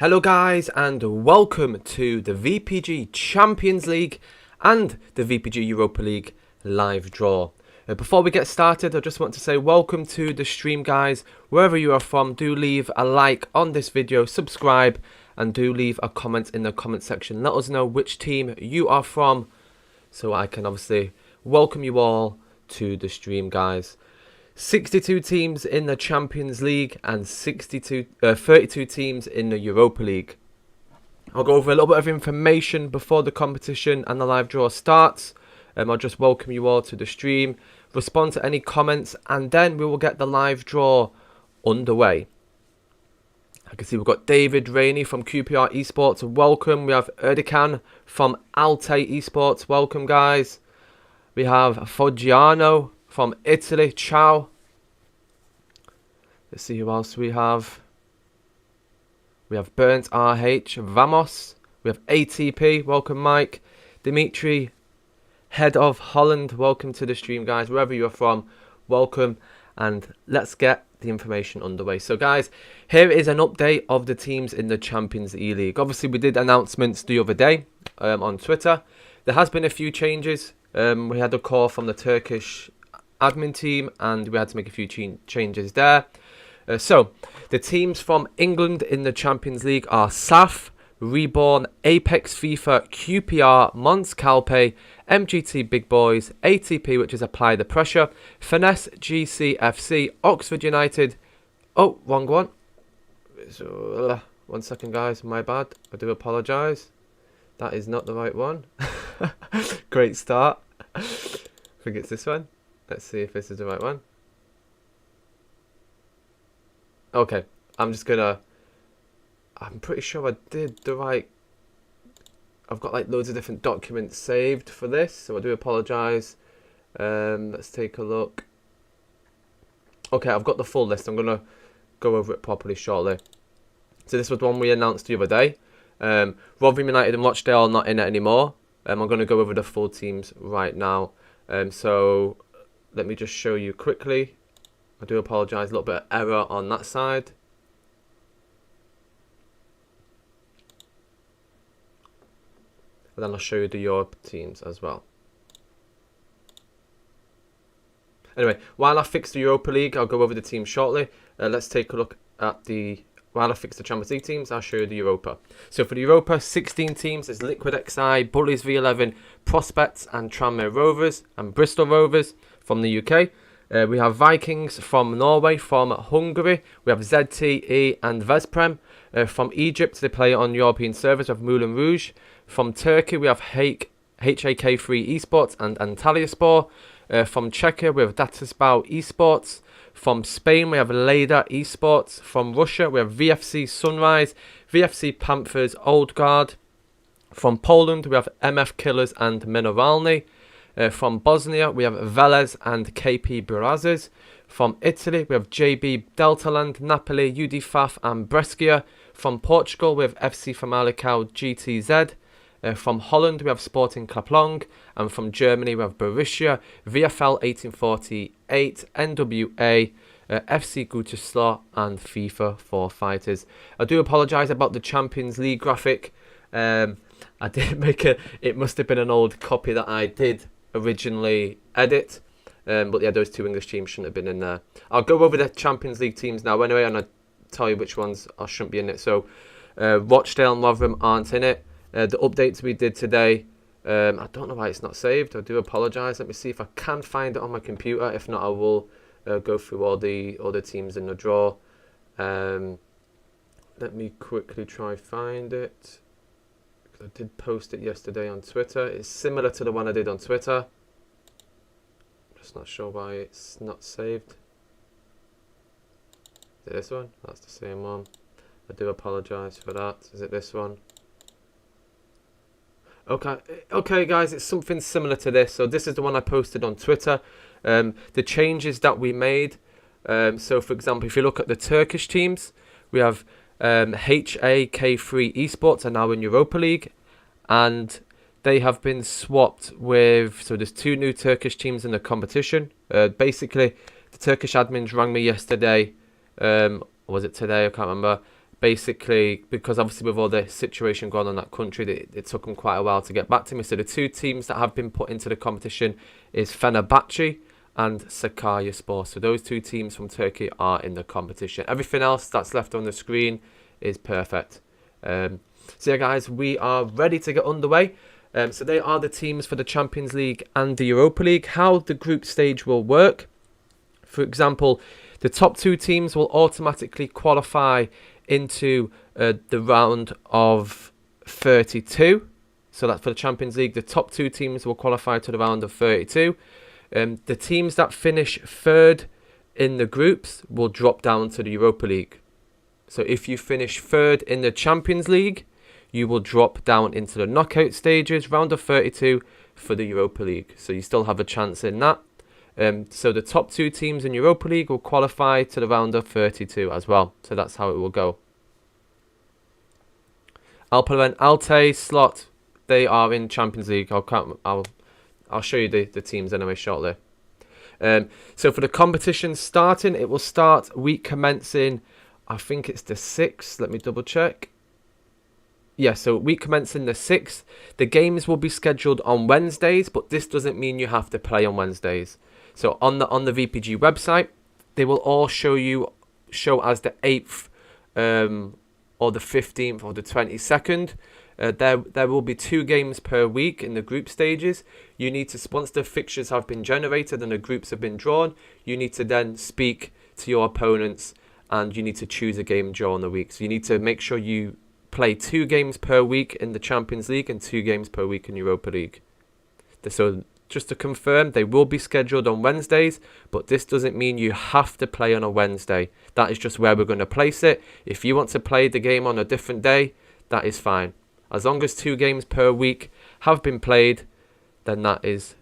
Hello guys and welcome to the VPG Champions League and the VPG Europa League live draw. Before we get started, I just want to say welcome to the stream guys. Wherever you are from, do leave a like on this video, subscribe and do leave a comment in the comment section. Let us know which team you are from so I can obviously welcome you all to the stream guys. 62 teams in the Champions League and 32 teams in the Europa League. I'll go over a little bit of information before the competition and the live draw starts. I'll just welcome you all to the stream, respond to any comments, and then we will get the live draw underway. I can see we've got David Rainey from QPR Esports, welcome. We have Erdikan from Alte Esports, welcome guys. We have Foggiano from Italy, ciao. Let's see who else we have. We have Burnt RH, Vamos. We have ATP, welcome Mike. Dimitri, head of Holland, welcome to the stream guys. Wherever you're from, welcome. And let's get the information underway. So guys, here is an update of the teams in the Champions League. Obviously we did announcements the other day on Twitter. There has been a few changes. We had a call from the Turkish admin team and we had to make a few changes there. So the teams from England in the Champions League are SAF, Reborn, Apex FIFA, QPR, Mons Calpe, MGT Big Boys, ATP, which is Apply the Pressure, Finesse, GCFC, Oxford United. Oh, wrong one. So, 1 second guys, my bad. I do apologise. That is not the right one. Great start. I think it's this one. Let's see if this is the right one. Okay, I'm pretty sure I did the right. I've got like loads of different documents saved for this, so I do apologise. Let's take a look. Okay, I've got the full list. I'm going to go over it properly shortly. So this was the one we announced the other day. Rotherham United and Rochdale are not in it anymore. I'm going to go over the full teams right now. So let me just show you quickly. I do apologise, a little bit of error on that side. And then I'll show you the Europe teams as well. Anyway, while I fix the Europa League, I'll go over the teams shortly. Let's take a look at while I fix the Champions League teams, I'll show you the Europa. So for the Europa, 16 teams. There's Liquid XI, Bullies V11, Prospects and Tranmere Rovers and Bristol Rovers from the UK. We have Vikings from Norway, from Hungary. We have ZTE and Vesprem. From Egypt, they play on European servers. We have Moulin Rouge. From Turkey, we have HAK3 Esports and Antalyaspor. From Czechia, we have Datasbau Esports. From Spain, we have Leda Esports. From Russia, we have VFC Sunrise, VFC Panthers Old Guard. From Poland, we have MF Killers and Mineralny. From Bosnia, we have Velez and KP Burazes. From Italy, we have JB Deltaland, Napoli, UD and Brescia. From Portugal, we have FC Famalicão GTZ. From Holland, we have Sporting Kaplong. And from Germany, we have Borussia, VFL 1848, NWA, FC Gütersloh, and FIFA 4 Fighters. I do apologise about the Champions League graphic. I did make it must have been an old copy that I did originally edit, but yeah, those two English teams shouldn't have been in there. I'll go over the Champions League teams now anyway, and I'll tell you which ones I shouldn't be in it. So Rochdale and Rotherham aren't in it. The updates we did today, I don't know why it's not saved. I do apologise. Let me see if I can find it on my computer. If not, I will go through all the other teams in the draw. Let me quickly try find it. I did post it yesterday on Twitter. It's similar to the one I did on Twitter. Just not sure why it's not saved. Is it this one? That's the same one. I do apologise for that. Is it this one? Okay guys, it's something similar to this. So this is the one I posted on Twitter. The changes that we made. So for example, if you look at the Turkish teams, we have HAK3 Esports are now in Europa League, and they have been swapped with, so there's two new Turkish teams in the competition. Basically, the Turkish admins rang me yesterday, or was it today, I can't remember, basically, because obviously with all the situation going on in that country, it took them quite a while to get back to me. So the two teams that have been put into the competition is Fenerbahce and Sakaryaspor. So those two teams from Turkey are in the competition. Everything else that's left on the screen is perfect. So yeah, guys, we are ready to get underway. So they are the teams for the Champions League and the Europa League. How the group stage will work. For example, the top two teams will automatically qualify into the round of 32. So that's for the Champions League. The top two teams will qualify to the round of 32. The teams that finish third in the groups will drop down to the Europa League. So if you finish third in the Champions League, you will drop down into the knockout stages, round of 32 for the Europa League. So you still have a chance in that. So the top two teams in Europa League will qualify to the round of 32 as well. So that's how it will go. Alpha and Altay slot, they are in Champions League. I'll show you the teams anyway shortly. So for the competition starting, it will start week commencing, I think it's the 6th. Let me double check. Yeah, so week commencing the 6th. The games will be scheduled on Wednesdays, but this doesn't mean you have to play on Wednesdays. So on the VPG website, they will all show as the 8th or the 15th or the 22nd. There will be 2 games per week in the group stages. You need to, once the fixtures have been generated and the groups have been drawn, you need to then speak to your opponents and you need to choose a game during the week. So you need to make sure you play 2 games per week in the Champions League and 2 games per week in Europa League. So just to confirm, they will be scheduled on Wednesdays, but this doesn't mean you have to play on a Wednesday. That is just where we're going to place it. If you want to play the game on a different day, that is fine. As long as 2 games per week have been played, then that is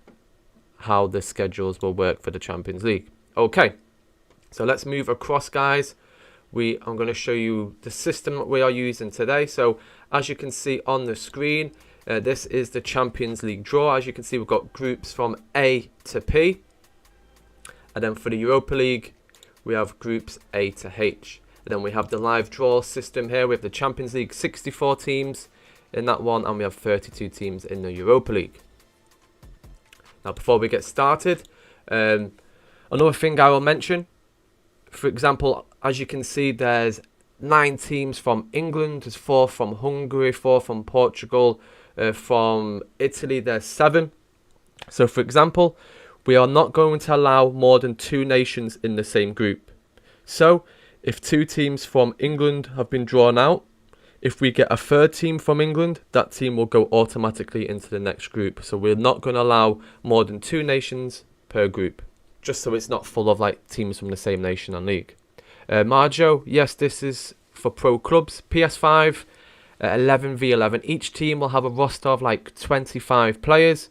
how the schedules will work for the Champions League. Okay, so let's move across, guys. I'm going to show you the system that we are using today. So as you can see on the screen, this is the Champions League draw. As you can see, we've got groups from A to P. And then for the Europa League, we have groups A to H. And then we have the live draw system here. We have the Champions League, 64 teams in that one, and we have 32 teams in the Europa League. Now, before we get started, another thing I will mention, for example, as you can see, there's 9 teams from England, there's 4 from Hungary, 4 from Portugal, from Italy there's 7. So for example, we are not going to allow more than 2 nations in the same group. So if 2 teams from England have been drawn out, if we get a 3rd team from England, that team will go automatically into the next group. So we're not going to allow more than 2 nations per group, just so it's not full of like teams from the same nation and league. Marjo, yes, this is for pro clubs. PS5, 11v11. Each team will have a roster of like 25 players.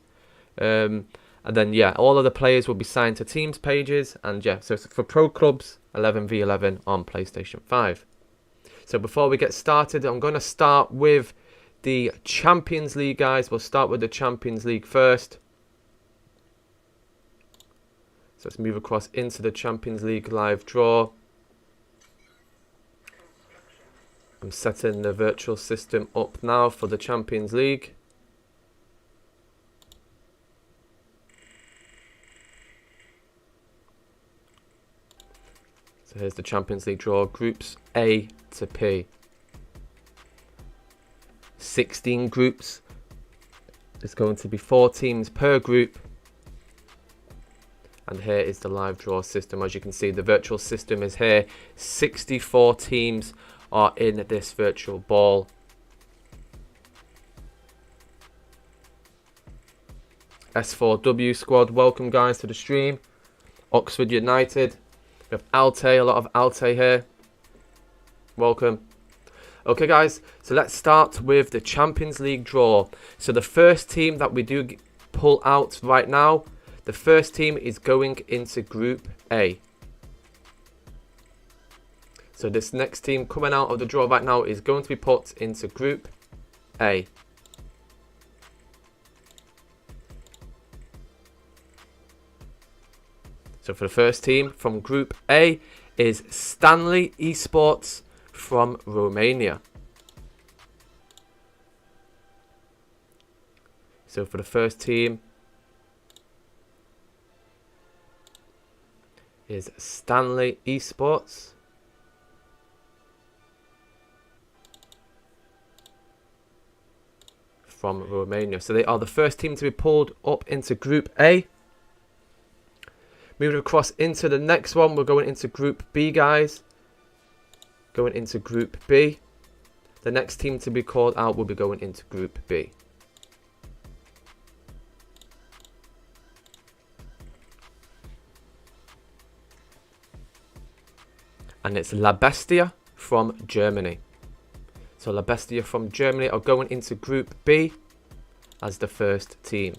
And then, yeah, all of the players will be signed to teams pages. And yeah, so for pro clubs, 11v11 on PlayStation 5. So before we get started, I'm going to start with the Champions League, guys. We'll start with the Champions League first. So let's move across into the Champions League live draw. I'm setting the virtual system up now for the Champions League. So here's the Champions League draw, groups A to P. 16 groups. There's going to be 4 teams per group. And here is the live draw system. As you can see, the virtual system is here. 64 teams are in this virtual ball. S4W squad, welcome guys to the stream. Oxford United. We have Altay, a lot of Altay here. Welcome. Okay guys, so let's start with the Champions League draw. So the first team that we do pull out right now, the first team is going into Group A. So this next team coming out of the draw right now is going to be put into Group A. So for the first team from Group A is Stanley Esports from Romania. So for the first team is Stanley Esports. From Romania. So they are the first team to be pulled up into Group A. Moving across into the next one, we're going into Group B, guys. Going into Group B. The next team to be called out will be going into Group B. And it's La Bestia from Germany. So La Bestia from Germany are going into Group B as the first team.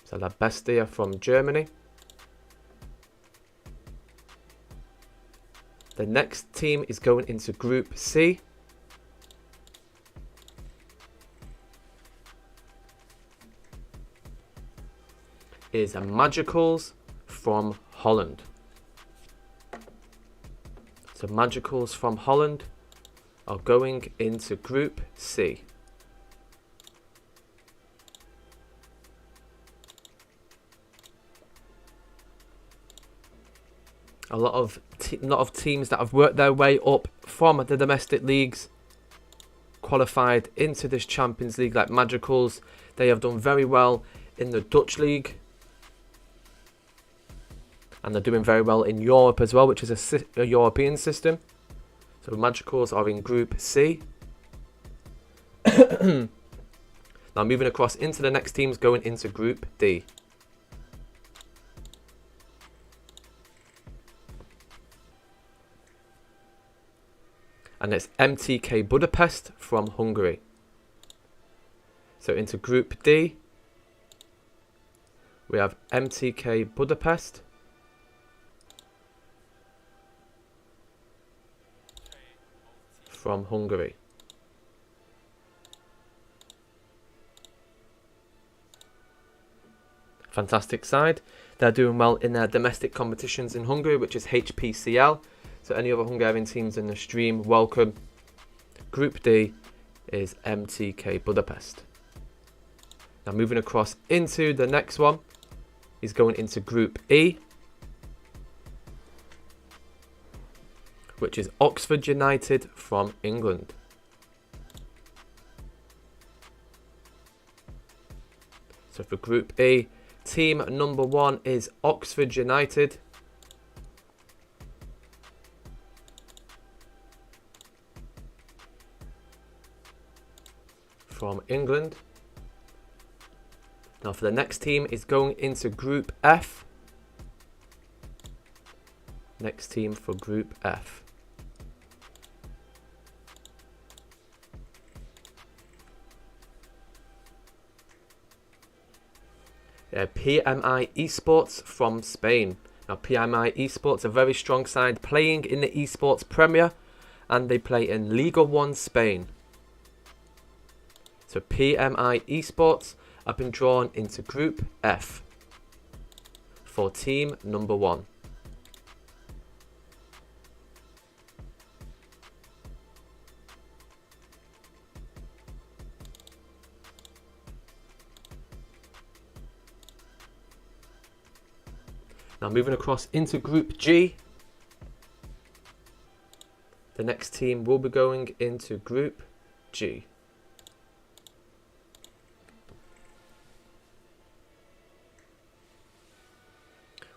So La Bestia from Germany. The next team is going into Group C. Is Magicals from Holland. So Magicals from Holland are going into Group C. A lot of teams that have worked their way up from the domestic leagues qualified into this Champions League, like Magicals. They have done very well in the Dutch league. And they're doing very well in Europe as well, which is a European system. So Magicals are in Group C. Now moving across into the next teams, going into Group D. And it's MTK Budapest from Hungary. So into Group D, we have MTK Budapest. From Hungary. Fantastic side. They're doing well in their domestic competitions in Hungary, which is HPCL. So any other Hungarian teams in the stream, welcome. Group D is MTK Budapest. Now moving across into the next one, he's going into Group E, which is Oxford United from England. So for Group E, team number 1 is Oxford United. From England. Now for the next team is going into Group F. Next team for Group F. PMI Esports from Spain. Now PMI Esports, a very strong side playing in the Esports Premier, and they play in Liga 1 Spain. So PMI Esports have been drawn into Group F for team number 1. Now moving across into Group G. The next team will be going into Group G.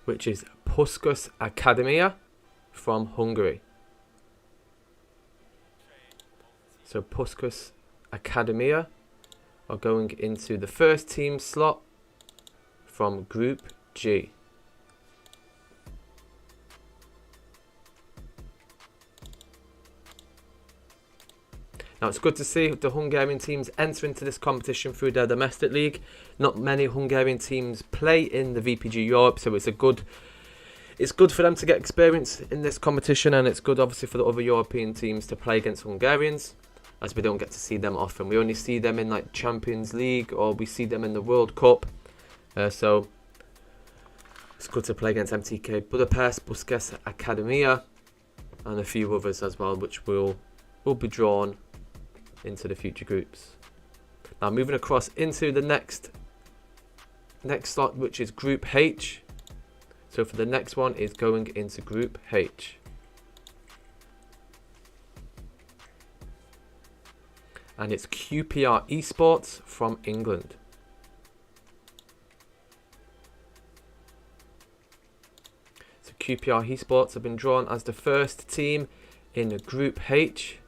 Which is Puskas Akademia from Hungary. So Puskas Akademia are going into the first team slot from Group G. Now it's good to see the Hungarian teams enter into this competition through their domestic league. Not many Hungarian teams play in the VPG Europe, so it's good for them to get experience in this competition, and it's good obviously for the other European teams to play against Hungarians, as we don't get to see them often. We only see them in like Champions League, or we see them in the World Cup. So It's good to play against MTK Budapest, Busquets Academia, and a few others as well, which will be drawn into the future groups. Now moving across into the next slot, which is Group H. So for the next one is going into Group H. And it's QPR Esports from England. So QPR Esports have been drawn as the first team in Group H.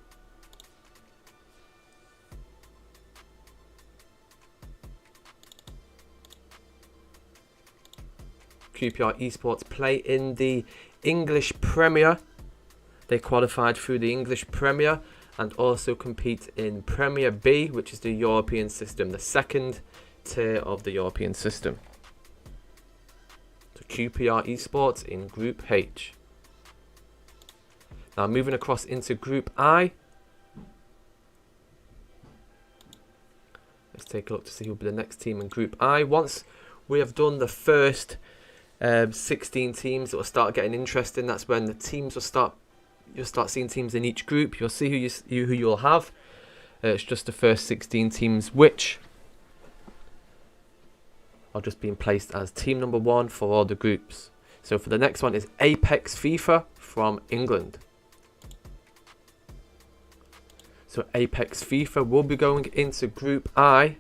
QPR Esports play in the English Premier. They qualified through the English Premier and also compete in Premier B, which is the European system, the second tier of the European system. So QPR Esports in Group H. Now moving across into Group I. Let's take a look to see who will be the next team in Group I. Once we have done the first 16 teams, it will start getting interesting. That's when the teams will start. You'll start seeing teams in each group. You'll see who you'll have. It's just the first 16 teams, which are just being placed as team number 1 for all the groups. So for the next one is Apex FIFA from England. So Apex FIFA will be going into Group I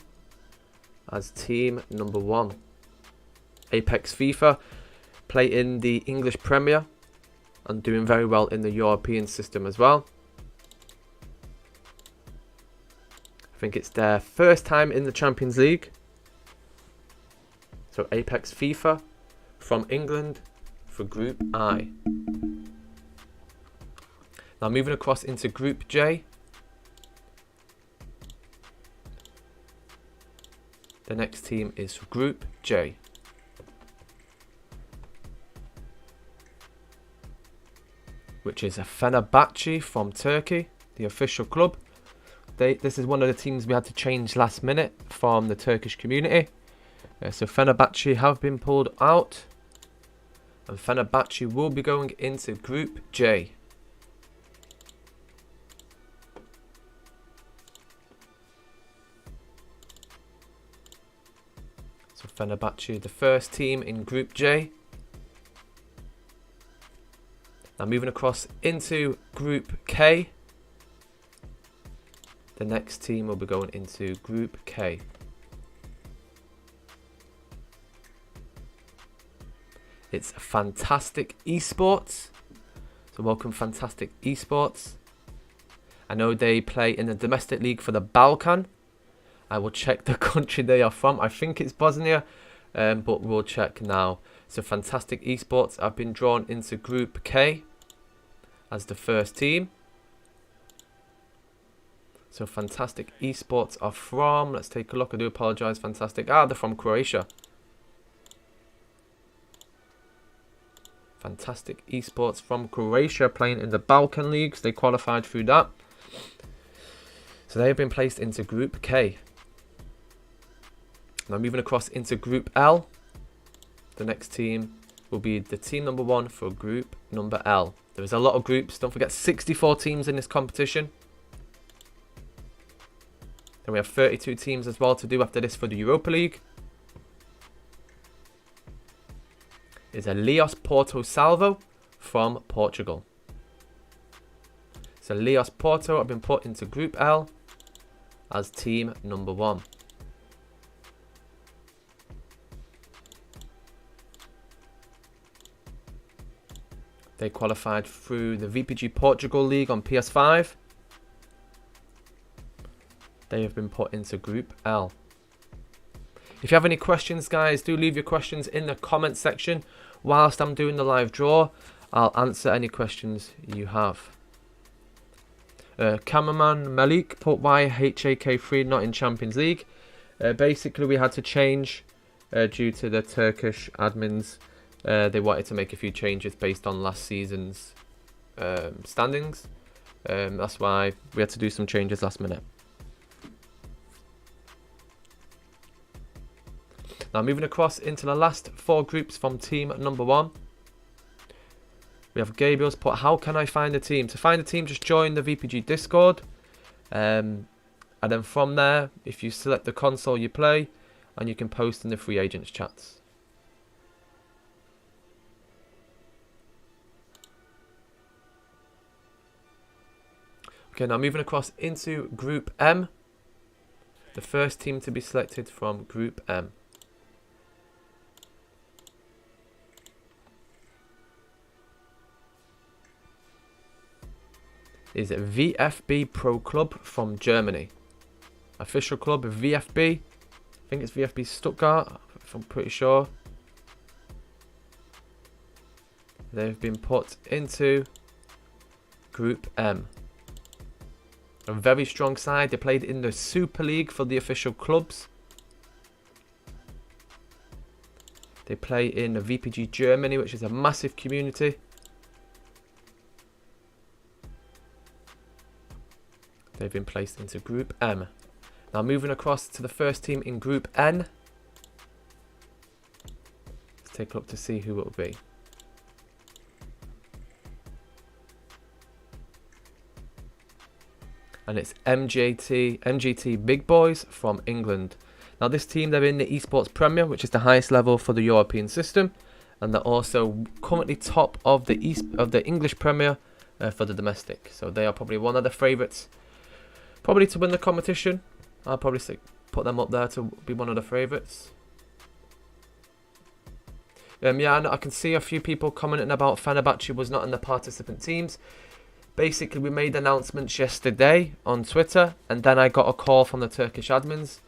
as team number 1. Apex FIFA play in the English Premier and doing very well in the European system as well. I think it's their first time in the Champions League. So Apex FIFA from England for Group I. Now moving across into Group J. The next team is Group J. Which is a Fenerbahce from Turkey, the official club. This is one of the teams we had to change last minute from the Turkish community. So Fenerbahce have been pulled out. And Fenerbahce will be going into Group J. So Fenerbahce, the first team in Group J. Now moving across into Group K. The next team will be going into Group K. It's Fantastic Esports. So welcome Fantastic Esports. I know they play in the domestic league for the Balkan. I will check the country they are from. I think it's Bosnia, but we'll check now. So Fantastic Esports have been drawn into Group K as the first team. So Fantastic Esports are from, let's take a look, I do apologise, Fantastic, they're from Croatia. Fantastic Esports from Croatia playing in the Balkan Leagues, they qualified through that. So they have been placed into Group K. Now moving across into Group L. The next team will be the team number 1 for Group number L. There is a lot of groups. Don't forget 64 teams in this competition. Then we have 32 teams as well to do after this for the Europa League. Is a Leos Porto Salvo from Portugal. So Leos Porto have been put into Group L as team number 1. They qualified through the VPG Portugal League on PS5. They have been put into Group L. If you have any questions, guys, do leave your questions in the comment section. Whilst I'm doing the live draw, I'll answer any questions you have. Cameraman Malik put why HAK3 not in Champions League. Basically, we had to change due to the Turkish admins. They wanted to make a few changes based on last season's standings. That's why we had to do some changes last minute. Now moving across into the last 4 groups from team number 1. We have Gabriel's put, how can I find a team? To find a team, just join the VPG Discord. And then from there, if you select the console you play, and you can post in the free agents chats. Okay, now moving across into Group M. The first team to be selected from Group M. Is VfB Pro Club from Germany. Official club of VfB. I think it's VfB Stuttgart, if I'm pretty sure. They've been put into Group M. A very strong side. They played in the Super League for the official clubs. They play in the VPG Germany, which is a massive community. They've been placed into Group M. Now moving across to the first team in Group N. Let's take a look to see who it will be. And it's MGT Big Boys from England. Now this team, they're in the Esports Premier, which is the highest level for the European system. And they're also currently top of the English Premier for the domestic. So they are probably one of the favourites. Probably to win the competition. I'll probably put them up there to be one of the favourites. Yeah, and I can see a few people commenting about Fenerbahce was not in the participant teams. Basically, we made announcements yesterday on Twitter, and then I got a call from the Turkish admins.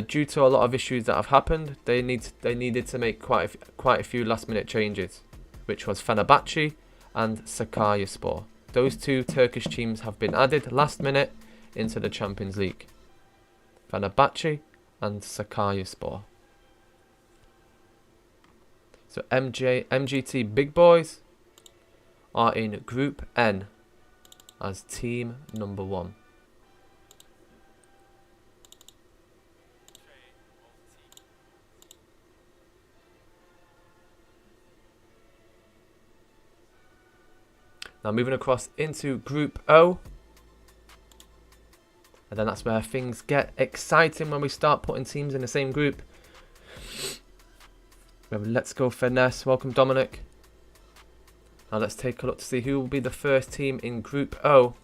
Due to a lot of issues that have happened, they needed to make quite a few last-minute changes, which was Fenerbahce and Sakaryaspor. Those 2 Turkish teams have been added last minute into the Champions League. Fenerbahce and Sakaryaspor. So MGT Big Boys are in Group N as team number 1. Now moving across into Group O. And then that's where things get exciting when we start putting teams in the same group. Let's go Finesse. Welcome Dominic. Now let's take a look to see who will be the first team in Group O.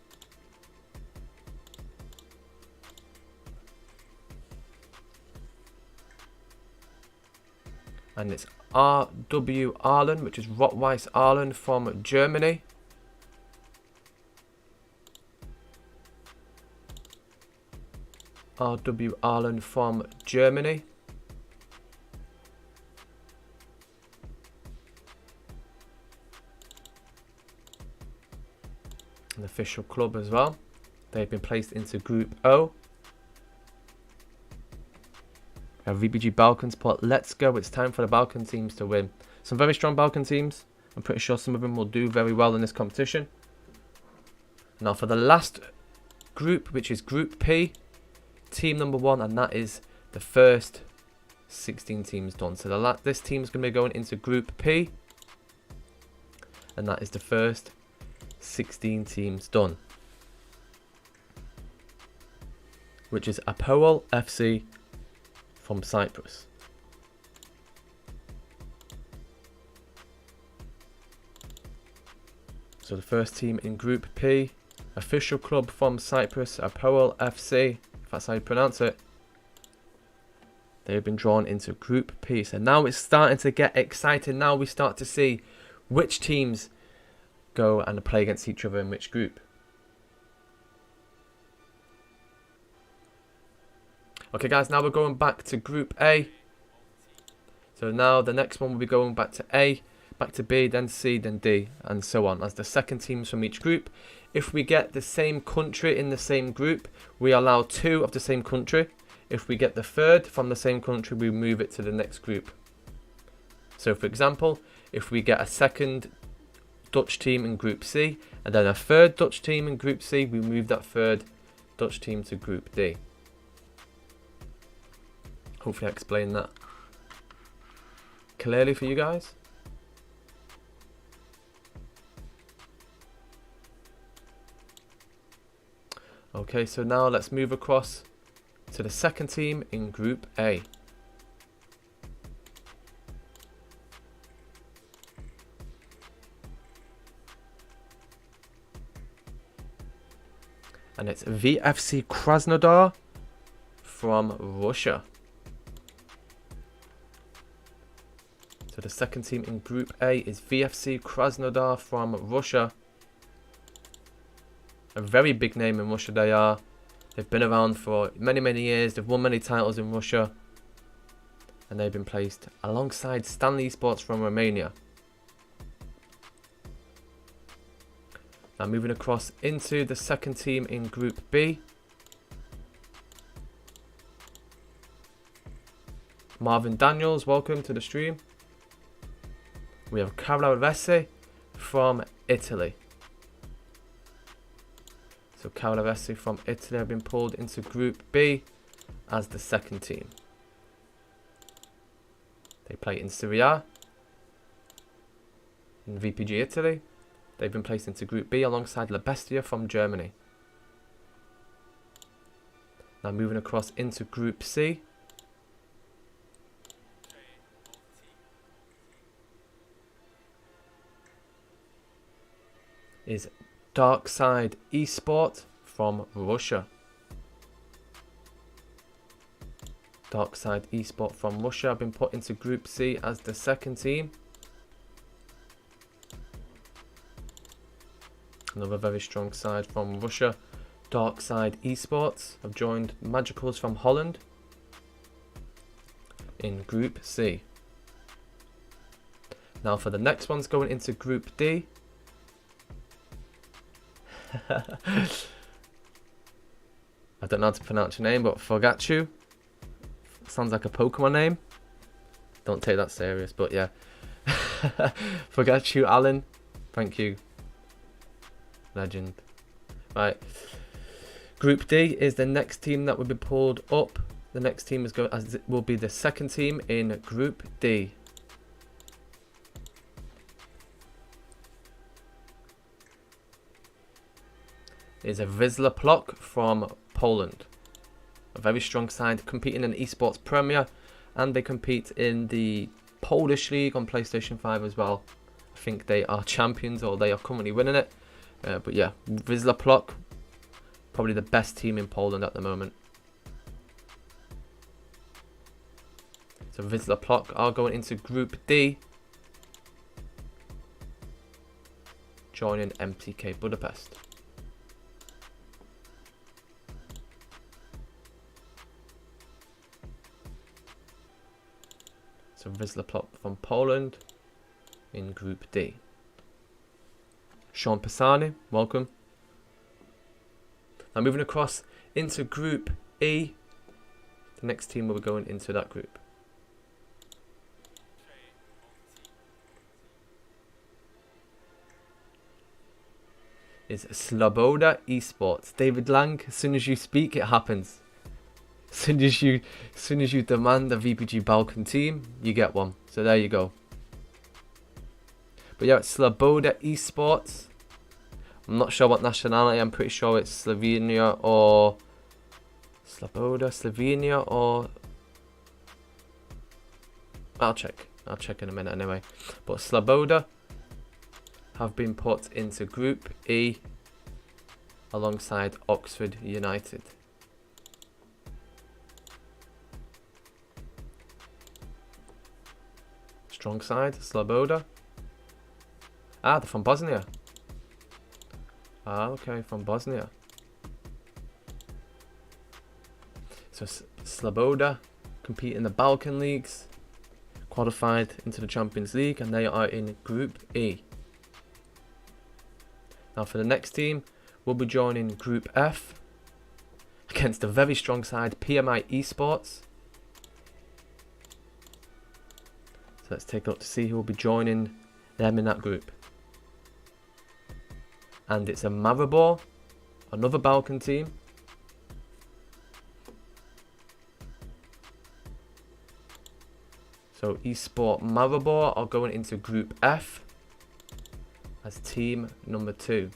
And it's RW Ireland, which is Rot-Weiss Ireland from Germany. RW Ireland from Germany. An official club as well. They've been placed into Group O. We have VBG Balkans put, let's go, it's time for the Balkan teams to win. Some very strong Balkan teams. I'm pretty sure some of them will do very well in this competition. Now for the last group, which is Group P. Team number 1, and that is the first 16 teams done. So this team is going to be going into Group P, and that is the first 16 teams done, which is Apoel FC from Cyprus. So the first team in Group P, official club from Cyprus, Apoel FC. That's how you pronounce it. They've been drawn into Group P. So now it's starting to get exciting. Now we start to see which teams go and play against each other in which group. Okay guys, now we're going back to Group A. So now the next one will be going back to A, back to B, then C, then D, and so on, as the second teams from each group. If we get the same country in the same group, we allow 2 of the same country. If we get the third from the same country, we move it to the next group. So for example, if we get a second Dutch team in Group C, and then a third Dutch team in Group C, we move that third Dutch team to Group D. Hopefully I explained that. clearly for you guys. Okay, so now let's move across to the second team in Group A. And it's VFC Krasnodar from Russia. So the second team in Group A is VFC Krasnodar from Russia. A very big name in Russia they are. They've been around for many, many years. They've won many titles in Russia. And they've been placed alongside Stanley Esports from Romania. Now moving across into the second team in Group B. Marvin Daniels, welcome to the stream. We have Calarese from Italy. So Calarese from Italy have been pulled into Group B as the second team. They play in Serie A in VPG Italy. They've been placed into Group B alongside La Bestia from Germany. Now moving across into Group C. Is Darkside Esport from Russia. Darkside Esport from Russia have been put into Group C as the second team. Another very strong side from Russia. Darkside Esports have joined Magicals from Holland in Group C. Now for the next one's going into Group D. I don't know how to pronounce your name, but Fogachu. Sounds like a Pokemon name. Don't take that serious, but yeah. Fogachu Alan. Thank you. Legend. Right. Group D is the next team that will be pulled up. The next team will be the second team in Group D. Is a Wisla Plock from Poland. A very strong side competing in Esports Premier, and they compete in the Polish League on PlayStation 5 as well. I think they are champions, or they are currently winning it. But yeah, Wisla Plock, probably the best team in Poland at the moment. So Wisla Plock are going into Group D, joining MTK Budapest. So Wisla Plock from Poland in Group D. Sean Pisani, welcome. Now moving across into Group E. The next team will be going into that group. Is Sloboda Esports. David Lang, as soon as you speak, it happens. As soon as you demand a VPG Balkan team, you get one. So there you go. But yeah, it's Sloboda Esports. I'm not sure what nationality. I'm pretty sure it's Slovenia or Slovenia or I'll check in a minute anyway. But Sloboda have been put into Group E alongside Oxford United. Strong side, Sloboda. Ah, they're from Bosnia. Ah, okay, from Bosnia. So Sloboda compete in the Balkan Leagues, qualified into the Champions League, and they are in Group E. Now for the next team, we'll be joining Group F against a very strong side, PMI Esports. So let's take a look to see who will be joining them in that group. And it's a Maribor, another Balkan team. So Esport Maribor are going into Group F as team number 2.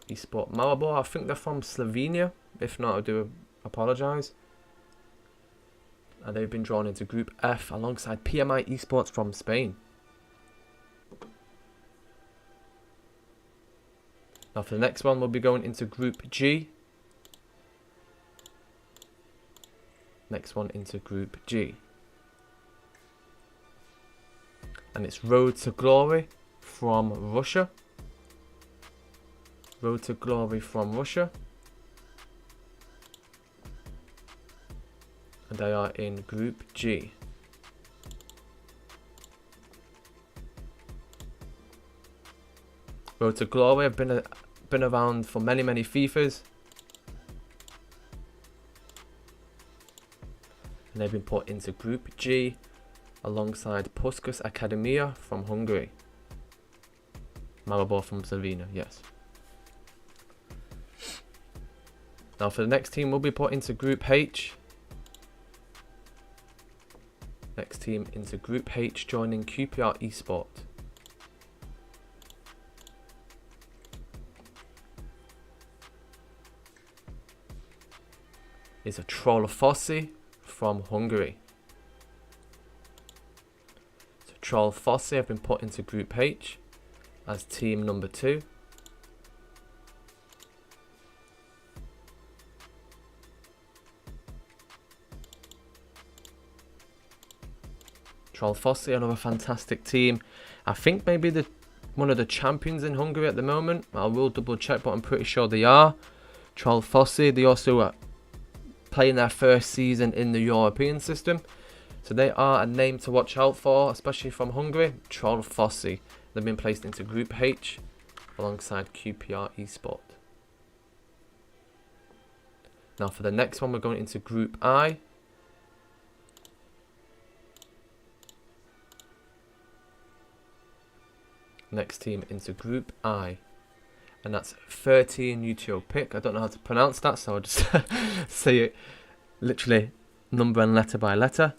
Esport Maribor, I think they're from Slovenia. If not, I do apologise. And they've been drawn into Group F alongside PMI Esports from Spain. Now for the next one, we'll be going into Group G. Next one into Group G. And it's Road to Glory from Russia. Road to Glory from Russia. And they are in Group G. Road to Glory have been around for many FIFAs. And they've been put into Group G alongside Puskas Akademia from Hungary. Maribor from Slovenia, yes. Now for the next team, we'll be put into Group H. Next team into Group H, joining QPR Esport. Is a Trollfossi from Hungary. So Trollfossi have been put into Group H as team number 2. Trollfossi, another fantastic team. I think maybe one of the champions in Hungary at the moment. I will double check, but I'm pretty sure they are. Trollfossi, they also playing their first season in the European system. So they are a name to watch out for, especially from Hungary. Trollfossi. They've been placed into Group H alongside QPR Esport. Now for the next one, we're going into Group I. Next team into Group I. And that's 13 UTO pick. I don't know how to pronounce that, so I'll just say it literally number and letter by letter.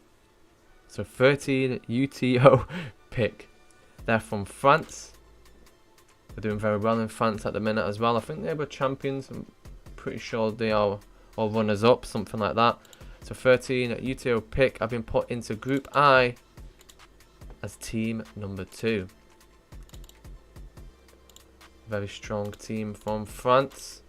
So 13 UTO pick. They're from France. They're doing very well in France at the minute as well. I think they were champions. I'm pretty sure they are, or runners up, something like that. So 13 UTO pick. I've been put into Group I as team number 2. Very strong team from France.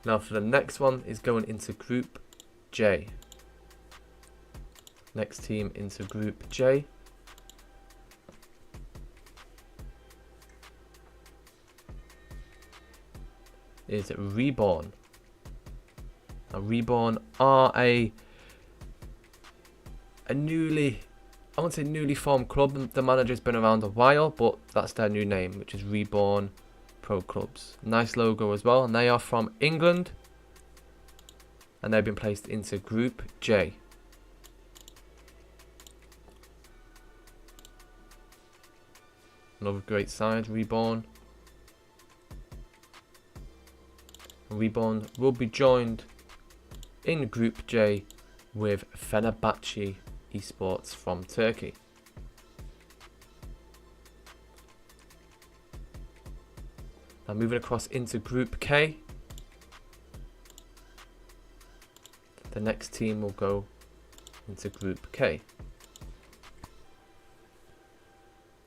Now for the next one is going into Group J. Next team into Group J. Is Reborn. Now Reborn are a newly, I won't say newly formed club. The manager's been around a while, but that's their new name, which is Reborn Pro Clubs. Nice logo as well, and they are from England, and they've been placed into Group J. Another great side, Reborn. Reborn will be joined in Group J with Fenerbahce Esports from Turkey. Now moving across into Group K. The next team will go into Group K.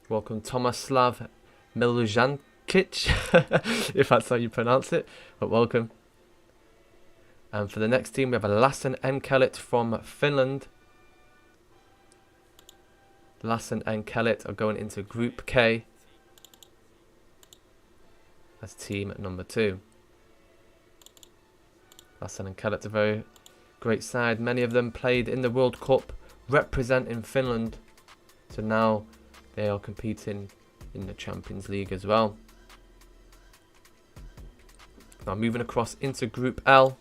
Welcome Tomislav Milujankic, if that's how you pronounce it, but welcome. And for the next team, we have a Lassen Enkelit from Finland. Lassen Enkelit are going into Group K as team number 2. Lassen Enkelit, a very great side. Many of them played in the World Cup representing Finland. So now they are competing in the Champions League as well. Now moving across into Group L.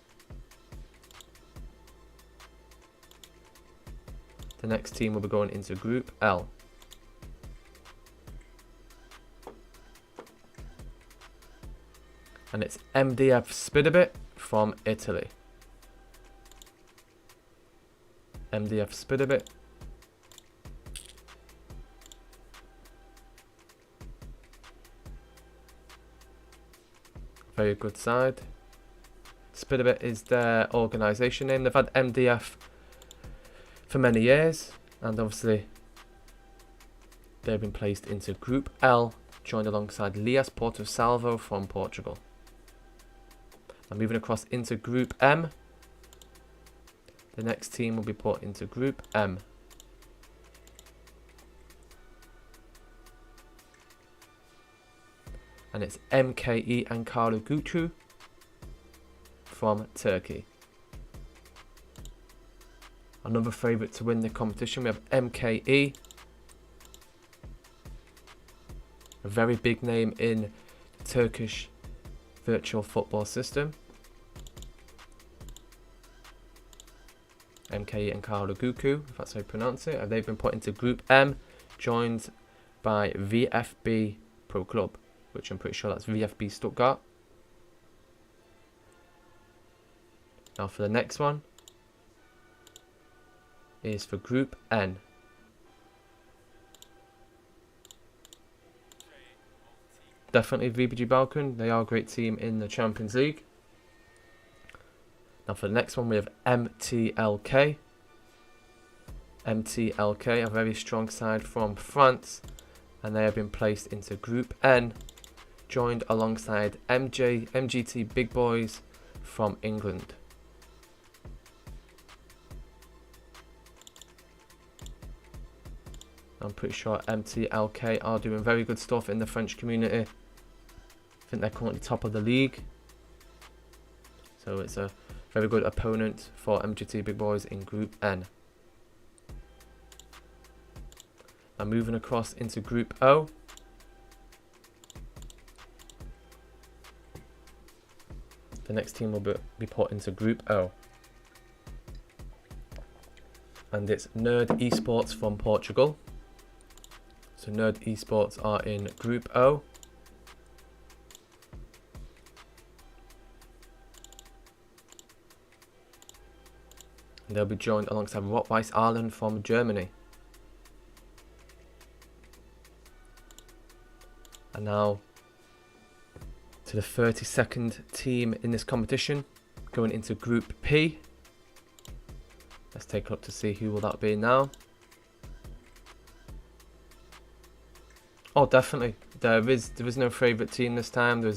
The next team will be going into Group L. And it's MDF Spidabit from Italy. MDF Spidabit. Very good side. Spidabit is their organisation name. They've had MDF for many years, and obviously they've been placed into Group L, joined alongside Lias Porto Salvo from Portugal. Now moving across into Group M. The next team will be put into Group M. And it's MKE Ankara Gücü from Turkey. Another favourite to win the competition, we have MKE. A very big name in the Turkish virtual football system. MKE Ankara Gücü, if that's how you pronounce it. And they've been put into Group M, joined by VfB Pro Club, which I'm pretty sure that's VfB Stuttgart. Now for the next one is for Group N. Definitely VPG Balkan, they are a great team in the Champions League. Now for the next one we have MTLK. MTLK, a very strong side from France, and they have been placed into Group N, joined alongside MGT Big Boys from England. I'm pretty sure MTLK are doing very good stuff in the French community. I think they're currently top of the league. So it's a very good opponent for MGT Big Boys in Group N. Now moving across into Group O. The next team will be put into Group O. And it's Nerd Esports from Portugal. So Nerd Esports are in Group O. And they'll be joined alongside Rot-Weiss Ireland from Germany. And now to the 32nd team in this competition, going into Group P. Let's take a look to see who will that be now. Oh, definitely. There is no favourite team this time. There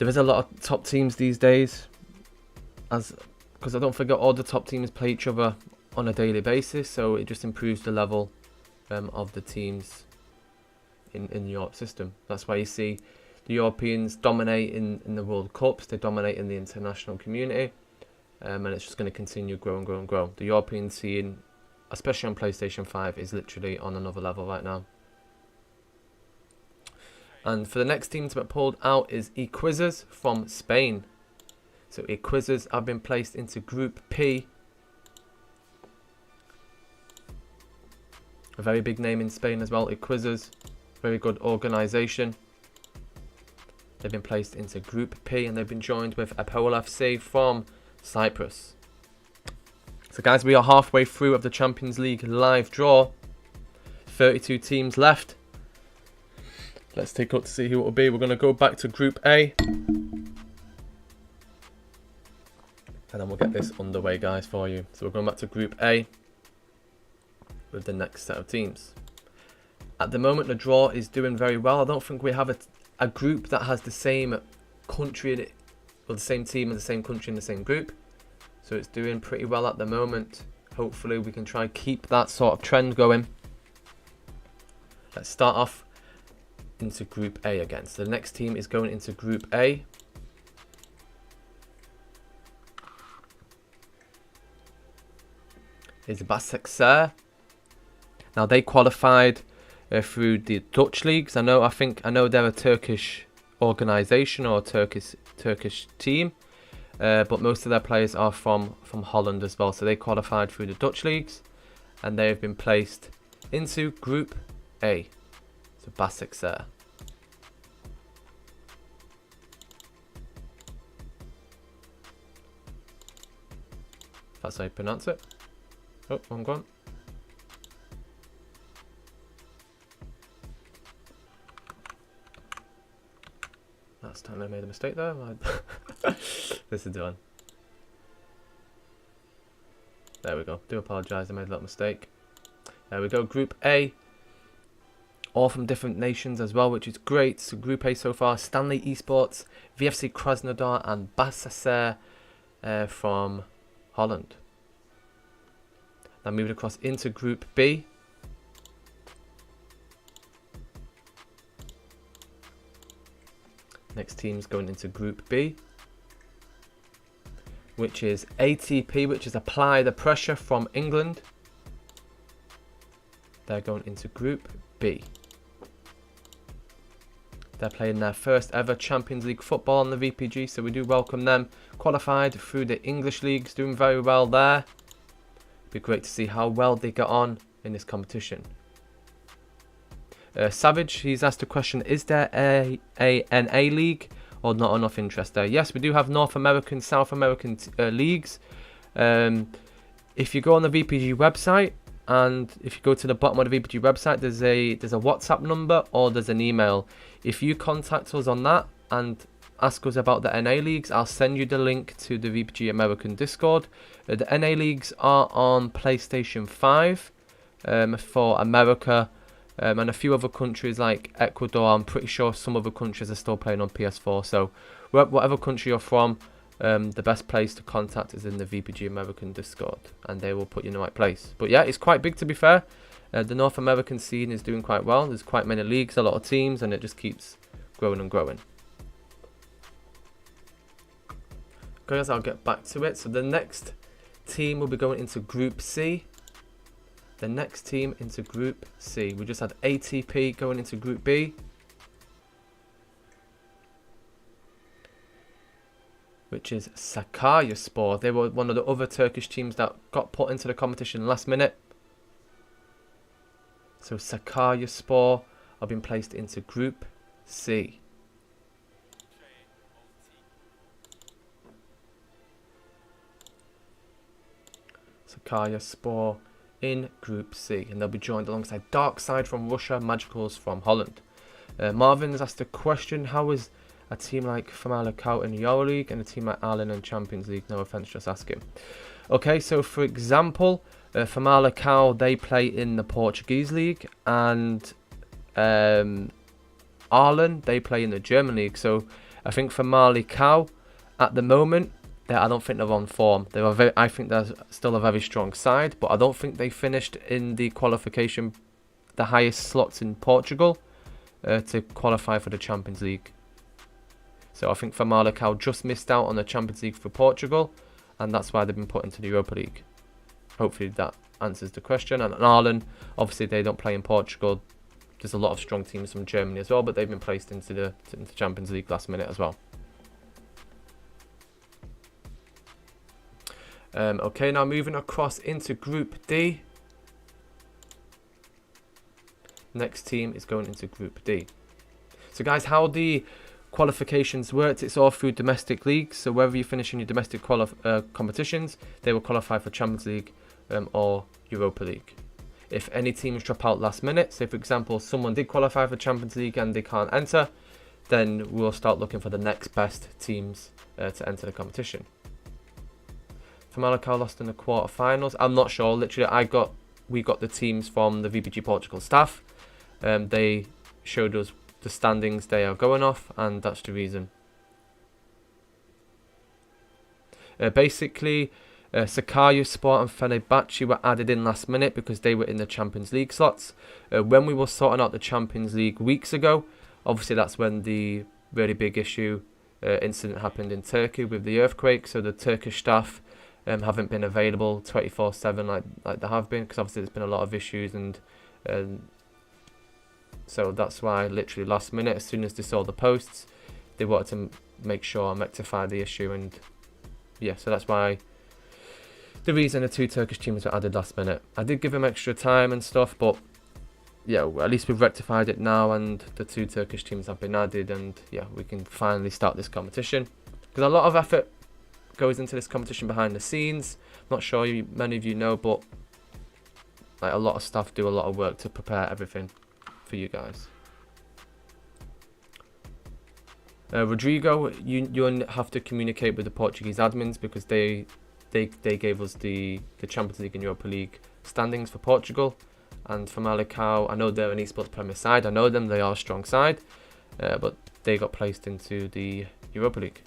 is a lot of top teams these days, because I don't forget all the top teams play each other on a daily basis, so it just improves the level of the teams in the Europe system. That's why you see the Europeans dominate in the World Cups. They dominate in the international community, and it's just going to continue grow and grow and grow. The European scene, especially on PlayStation 5, is literally on another level right now. And for the next team to get pulled out is Equizzers from Spain. So Equizzers have been placed into Group P. A very big name in Spain as well, Equizzers. Very good organisation. They've been placed into Group P and they've been joined with Apol FC from Cyprus. So guys, we are halfway through of the Champions League live draw. 32 teams left. Let's take a look to see who it will be. We're going to go back to Group A. And then we'll get this underway, guys, for you. So we're going back to Group A with the next set of teams. At the moment, the draw is doing very well. I don't think we have a group that has the same country, or the same team in the same country in the same group. So it's doing pretty well at the moment. Hopefully we can try and keep that sort of trend going. Let's start off into Group A again. So the next team is going into Group A. Is Başakşehir. Now they qualified through the Dutch leagues. I know they're a Turkish organisation or a Turkish team, but most of their players are from Holland as well. So they qualified through the Dutch leagues, and they have been placed into Group A. So Başakşehir. That's how you pronounce it. Oh, wrong one. Last time I made a mistake there. This is done. There we go. Do apologise, I made a little mistake. There we go. Group A. All from different nations as well, which is great. So Group A so far: Stanley Esports, VFC Krasnodar, and Başakşehir from Holland. Now moving across into Group B. Next team's going into Group B, which is ATP, which is Apply the Pressure from England. They're going into Group B. They're playing their first ever Champions League football on the VPG, so we do welcome them. Qualified through the English leagues, doing very well there. Be great to see how well they get on in this competition. Savage, he's asked a question: is there a NA league or not enough interest there? Yes, we do have North American, South American leagues. If you go on the VPG website, and if you go to the bottom of the VPG website, there's a WhatsApp number or there's an email. If you contact us on that and ask us about the NA leagues, I'll send you the link to the VPG American Discord. The NA leagues are on PlayStation 5 for America. And a few other countries like Ecuador. I'm pretty sure some other countries are still playing on PS4. So whatever country you're from, the best place to contact is in the VPG American Discord, and they will put you in the right place. But yeah, it's quite big, to be fair. The North American scene is doing quite well. There's quite many leagues, a lot of teams, and it just keeps growing and growing. Guys, I'll get back to it. So the next team will be going into Group C. The next team into Group C. We just had ATP going into Group B, which is Sakaryaspor. They were one of the other Turkish teams that got put into the competition last minute. So Sakaryaspor have been placed into Group C. Sakaryaspor in Group C, and they'll be joined alongside Darkside from Russia, Magicals from Holland. Marvin's asked a question: how is a team like Famalicão in EuroLeague and a team like Arlen in Champions League? No offense, just asking. Okay, so for example, Famalicão, they play in the Portuguese league, and Arlen, they play in the German league. So I think Famalicão at the moment, I don't think they're on form. I think they're still a very strong side, but I don't think they finished in the qualification, the highest slots in Portugal, to qualify for the Champions League. So I think Famalicão just missed out on the Champions League for Portugal, and that's why they've been put into the Europa League. Hopefully that answers the question. And Arlen, obviously they don't play in Portugal. There's a lot of strong teams from Germany as well, but they've been placed into the Champions League last minute as well. Okay, now moving across into Group D. Next team is going into Group D. So guys, how the qualifications worked, it's all through domestic leagues. So wherever you finish in your domestic competitions, they will qualify for Champions League or Europa League. If any teams drop out last minute, say for example someone did qualify for Champions League and they can't enter, then we'll start looking for the next best teams to enter the competition. Famalicão lost in the quarterfinals. I'm not sure. Literally, we got the teams from the VPG Portugal staff. They showed us the standings they are going off, and that's the reason. Basically, Sakaryaspor and Fenerbahce were added in last minute because they were in the Champions League slots. When we were sorting out the Champions League weeks ago, obviously that's when the really big incident happened in Turkey with the earthquake. So the Turkish staff haven't been available 24/7 like they have been, because obviously there's been a lot of issues, and so that's why literally last minute, as soon as they saw the posts, they wanted to make sure and rectify the issue. And yeah, so that's why the reason the 2 Turkish teams were added last minute. I did give them extra time and stuff, but yeah, well, at least we've rectified it now, and the 2 Turkish teams have been added, and yeah, we can finally start this competition. Because a lot of effort goes into this competition behind the scenes. Not sure many of you know, but like, a lot of staff do a lot of work to prepare everything for you guys. Rodrigo, you have to communicate with the Portuguese admins, because they gave us the Champions League and Europa League standings for Portugal. And for Malacao, I know they're an esports Premier side. I know them, they are a strong side. But they got placed into the Europa League.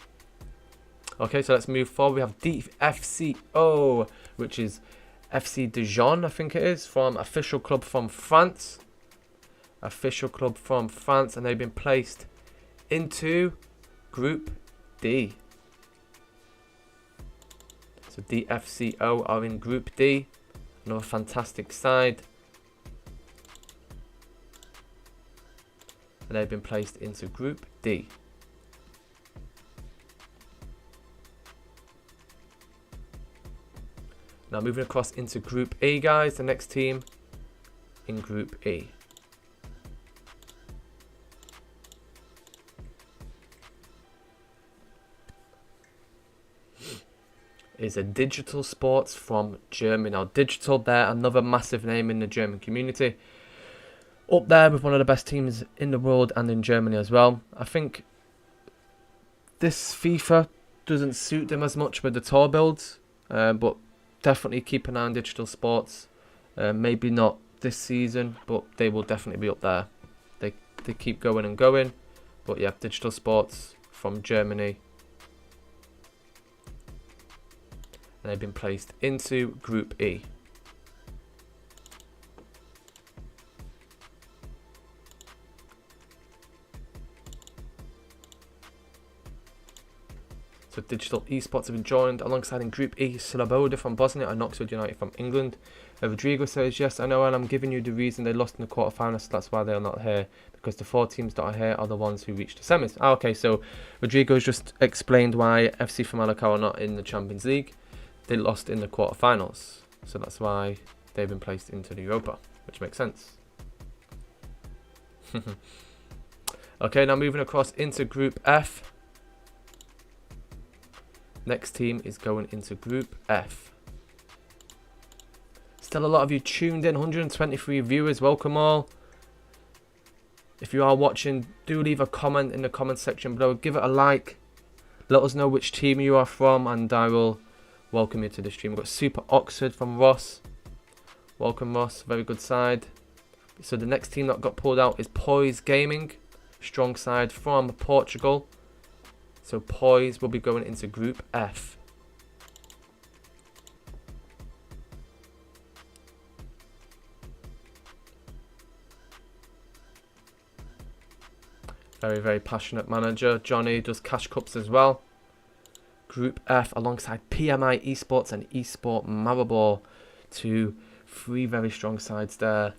Okay, so let's move forward. We have DFCO, which is FC Dijon, I think it is, from official club from France. Official club from France, and they've been placed into Group D. So DFCO are in Group D. Another fantastic side. And they've been placed into Group D. Now moving across into Group E, guys, the next team in Group E. Is a Digital Sports from Germany. Now Digital, they're another massive name in the German community. Up there with one of the best teams in the world and in Germany as well. I think this FIFA doesn't suit them as much with the tour builds, but definitely keep an eye on Digital Sports. Maybe not this season, but they will definitely be up there. They keep going and going. But yeah, Digital Sports from Germany. And they've been placed into Group E. So Digital Esports have been joined alongside in Group E, Sloboda from Bosnia and Oxford United from England. Rodrigo says, yes, I know, and I'm giving you the reason they lost in the quarterfinals, so that's why they're not here. Because the 4 teams that are here are the ones who reached the semis. Okay, so Rodrigo's just explained why FC Famalicão are not in the Champions League. They lost in the quarterfinals, so that's why they've been placed into the Europa, which makes sense. Okay, now moving across into Group F. Next team is going into Group F. Still a lot of you tuned in, 123 viewers, welcome all. If you are watching, do leave a comment in the comment section below, give it a like. Let us know which team you are from, and I will welcome you to the stream. We've got Super Oxford from Ross. Welcome Ross, very good side. So the next team that got pulled out is Poise Gaming. Strong side from Portugal. So Poise will be going into Group F. Very, very passionate manager. Johnny does cash cups as well. Group F alongside PMI Esports and Esport Maribor. 3 very strong sides there.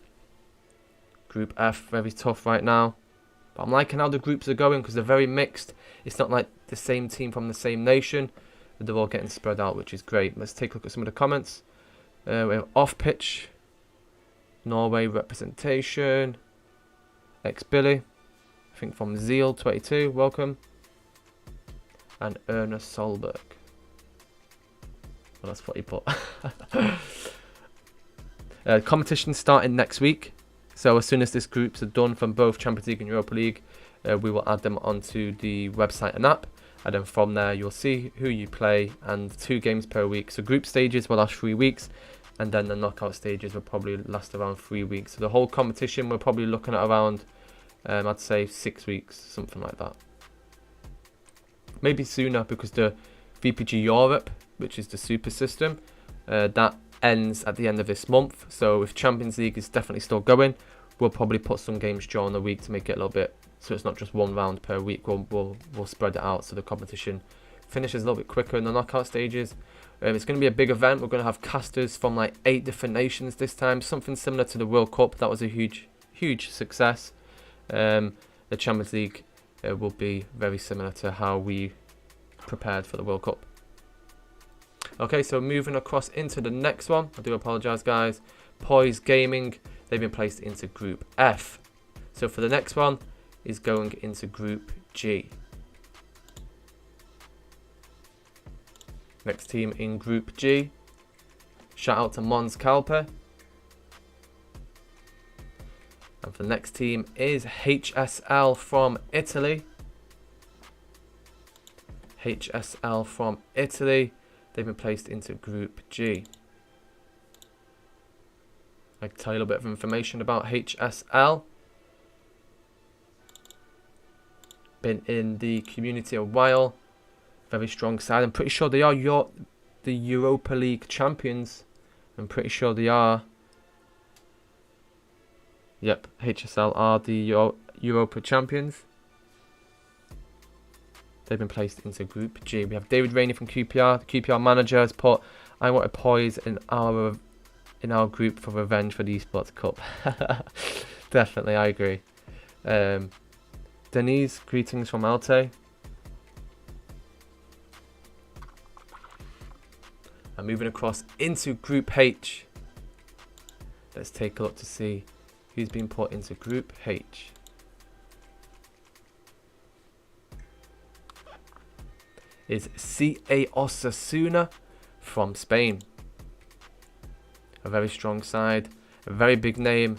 Group F, very tough right now. But I'm liking how the groups are going because they're very mixed. It's not like the same team from the same nation. They're all getting spread out, which is great. Let's take a look at some of the comments. We have Off Pitch, Norway representation, X-Billy, I think from Zeal22, welcome. And Ernest Solberg. Well, that's what he put. Competition starting next week. So as soon as these groups are done from both Champions League and Europa League, we will add them onto the website and app. And then from there, you'll see who you play and 2 games per week. So group stages will last 3 weeks. And then the knockout stages will probably last around 3 weeks. So the whole competition, we're probably looking at around, I'd say 6 weeks, something like that. Maybe sooner because the VPG Europe, which is the super system, that ends at the end of this month. So if Champions League is definitely still going, we'll probably put some games during the week to make it a little bit, so it's not just 1 round per week. We'll spread it out so the competition finishes a little bit quicker in the knockout stages. It's going to be a big event. We're going to have casters from like 8 different nations this time, something similar to the World Cup. That was a huge success. The Champions League will be very similar to how we prepared for the World Cup. Okay, so moving across into the next one. I do apologise, guys. Poise Gaming, they've been placed into Group F. So for the next one is going into Group G. Next team in Group G. Shout out to Mons Calpe. And for the next team is HSL from Italy. HSL from Italy. They've been placed into Group G. I can tell you a little bit of information about HSL. Been in the community a while. Very strong side. I'm pretty sure they are the Europa League champions. I'm pretty sure they are. Yep, HSL are the Europa champions. They've been placed into Group G. We have David Rainey from QPR. The QPR manager has put, I want to poise in our group for revenge for the Esports Cup. Definitely, I agree. Denise, greetings from Alte. And moving across into Group H. Let's take a look to see who's been put into Group H. Is CA Osasuna from Spain. A very strong side, a very big name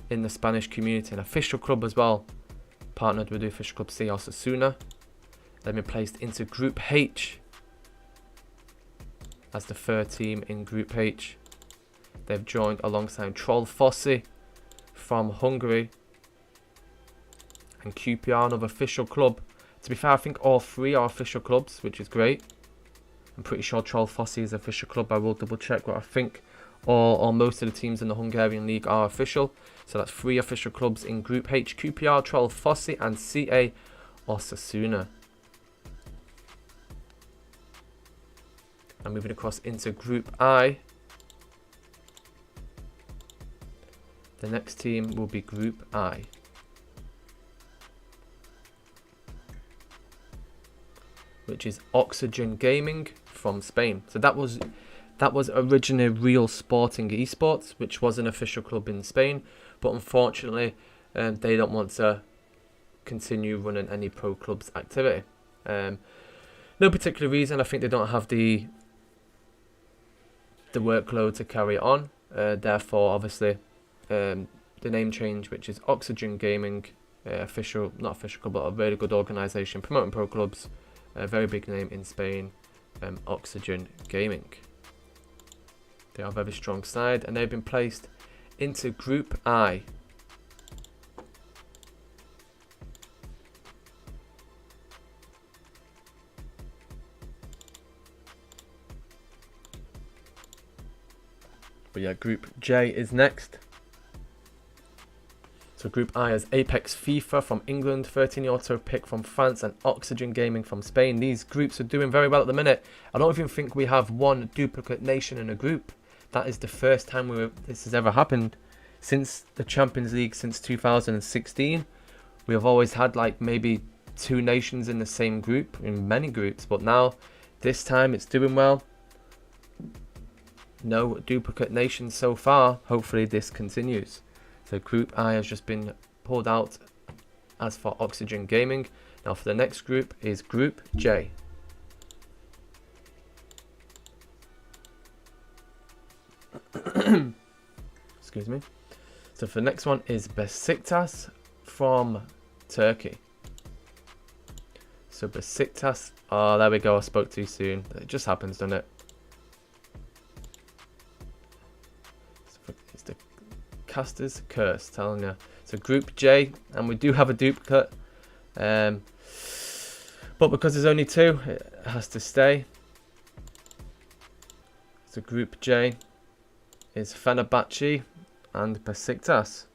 in the Spanish community, an official club as well. Partnered with the official club CA Osasuna. They've been placed into Group H as the third team in Group H. They've joined alongside Troll Fossi from Hungary and QPR, another official club. To be fair, I think all three are official clubs, which is great. I'm pretty sure Troll Fossi is an official club. I will double check, but I think all or most of the teams in the Hungarian league are official. So that's 3 official clubs in Group H: QPR, Troll Fossi and CA Osasuna. And moving across into Group I. The next team will be Group I. Which is Oxygen Gaming from Spain. So that was originally Real Sporting Esports, which was an official club in Spain, but unfortunately they don't want to continue running any pro clubs activity. No particular reason. I think they don't have the workload to carry it on. Therefore, obviously, the name change, which is Oxygen Gaming, not official club, but a very good organisation promoting pro clubs. A very big name in Spain, Oxygen Gaming. They are a very strong side, and they've been placed into Group I. But yeah, Group J is next. So Group I has Apex FIFA from England, 13 Auto Pick from France, and Oxygen Gaming from Spain. These groups are doing very well at the minute. I don't even think we have one duplicate nation in a group. That is the first time this has ever happened since the Champions League, since 2016. We have always had like maybe 2 nations in the same group, in many groups, but now this time it's doing well. No duplicate nations so far. Hopefully this continues. So Group I has just been pulled out as for Oxygen Gaming. Now for the next group is Group J. Excuse me. So for the next one is Besiktas from Turkey. So Besiktas, oh there we go, I spoke too soon. It just happens, doesn't it? It's the caster's curse, telling you. So Group J, and we do have a duplicate, but because there's only 2, it has to stay. So Group J is Fenerbahce and Besiktas.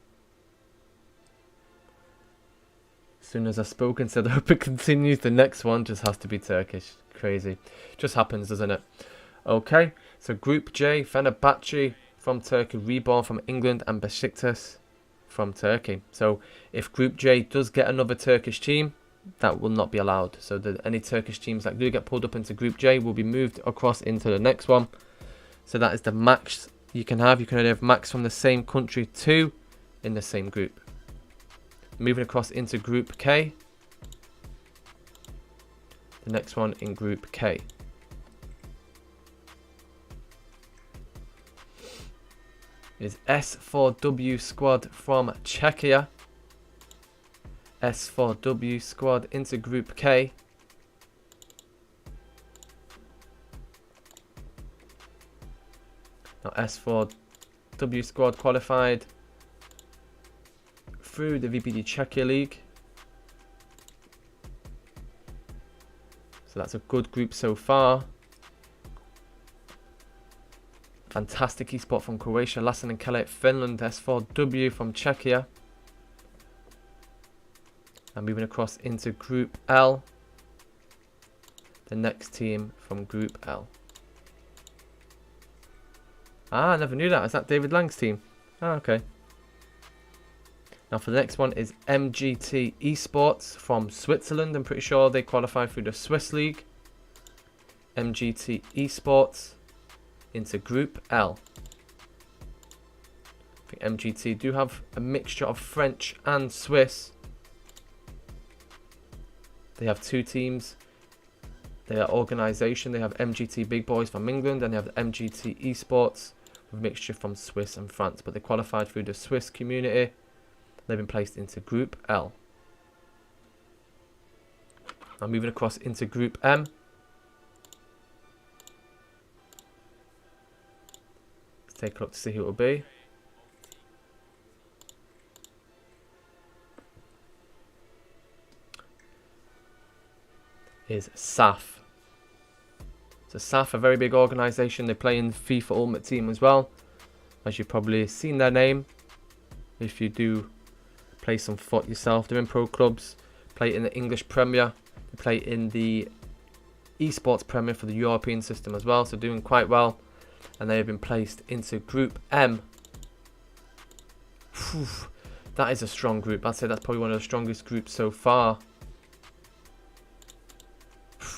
As soon as I spoke and said I hope it continues, the next one just has to be Turkish. Crazy. Just happens, doesn't it? Okay, so Group J, Fenerbahce from Turkey, Reborn from England, and Besiktas from Turkey. So if Group J does get another Turkish team, that will not be allowed. So any Turkish teams that do get pulled up into Group J will be moved across into the next one. So that is the max you can have. You can only have max from the same country 2 in the same group. Moving across into Group K. The next one in Group K. Is S4W squad from Czechia. S4W squad into Group K. Now S4W squad qualified through the VPD Czechia League. So that's a good group so far. Fantastic esport from Croatia, Lassen and Kelet, Finland, S4W from Czechia. And moving across into Group L. The next team from Group L. Ah, I never knew that. Is that David Lang's team? Ah, okay. Now for the next one is MGT Esports from Switzerland. I'm pretty sure they qualified through the Swiss League. MGT Esports into Group L. I think MGT do have a mixture of French and Swiss. They have 2 teams. They are organisation. They have MGT Big Boys from England and they have the MGT Esports with a mixture from Swiss and France. But they qualified through the Swiss community. They've been placed into Group L. Now moving across into Group M. Let's take a look to see who it will be. Is SAF. So SAF, a very big organisation. They play in FIFA Ultimate Team as well. As you've probably seen their name. If you do play some foot yourself. They're in pro clubs. Play in the English Premier. They play in the Esports Premier for the European system as well. So doing quite well. And they have been placed into Group M. Whew, that is a strong group. I'd say that's probably one of the strongest groups so far.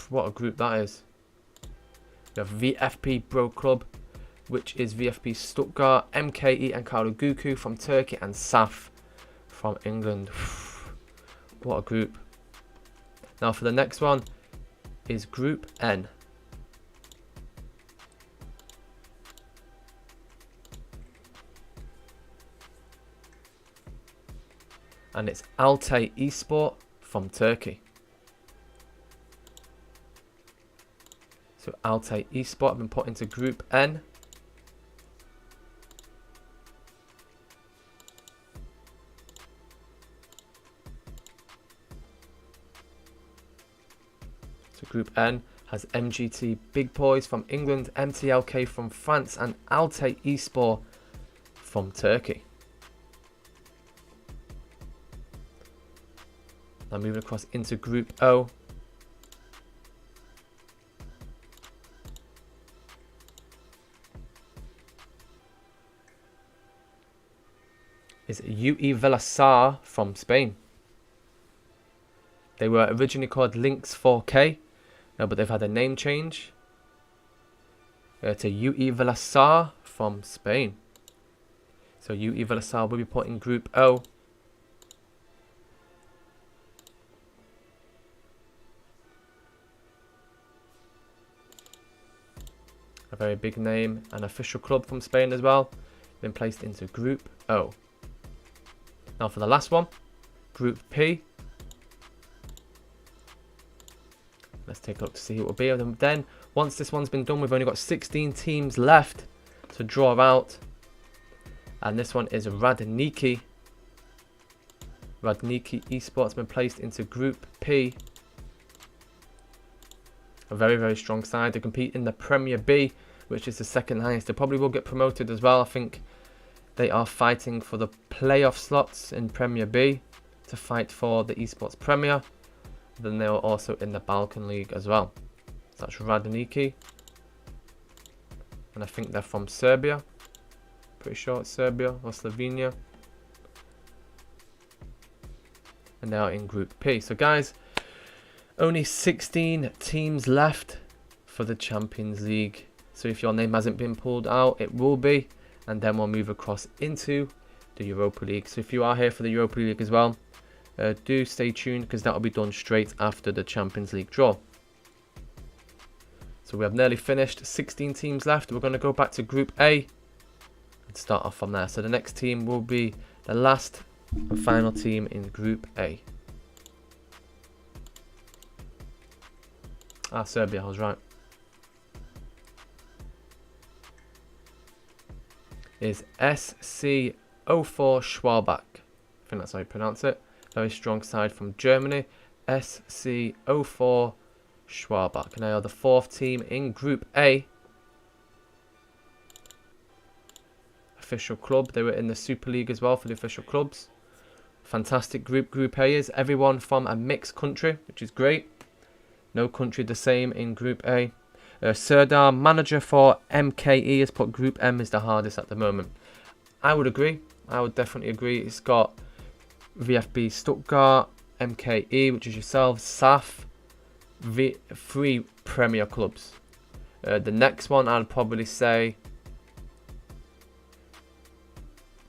What a group that is. We have VFP Pro Club, which is VFP Stuttgart, MKE and Karaguku from Turkey, and SAF from England. What a group. Now for the next one is Group N. And it's Altay Esport from Turkey. So Altay Esport have been put into Group N. So Group N has MGT Big Boys from England, MTLK from France, and Altay Esport from Turkey. Now moving across into Group O. Is UE Velasar from Spain. They were originally called Lynx 4K, but they've had a name change to UE Velasar from Spain. So UE Velasar will be put in Group O. A very big name, an official club from Spain as well. Been placed into Group O. Now for the last one, Group P. Let's take a look to see who it will be. And then, once this one's been done, we've only got 16 teams left to draw out. And this one is Radniki. Radniki Esports been placed into Group P. A very, very strong side. They compete in the Premier B, which is the second highest. They probably will get promoted as well. I think they are fighting for the playoff slots in Premier B to fight for the Esports Premier. Then they are also in the Balkan League as well. So that's Radniki. And I think they're from Serbia. Pretty sure it's Serbia or Slovenia. And they are in Group P. So guys, Only 16 teams left for the Champions League. So if your name hasn't been pulled out, it will be. And then we'll move across into the Europa League. So if you are here for the Europa League as well, do stay tuned because that will be done straight after the Champions League draw. So we have nearly finished. 16 teams left. We're going to go back to Group A and start off from there. So the next team will be the last and final team in Group A. Serbia, I was right. Is SC04 Schwalbach. I think that's how you pronounce it. Very strong side from Germany. SC04 Schwalbach. And they are the 4th team in Group A. Official club. They were in the Super League as well for the official clubs. Fantastic group. Group A is everyone from a mixed country, which is great. No country the same in Group A. Serdar, manager for MKE, has put Group M is the hardest at the moment. I would agree. I would definitely agree. It's got VfB Stuttgart, MKE, which is yourselves, SAF, 3 Premier clubs. The next one I'd probably say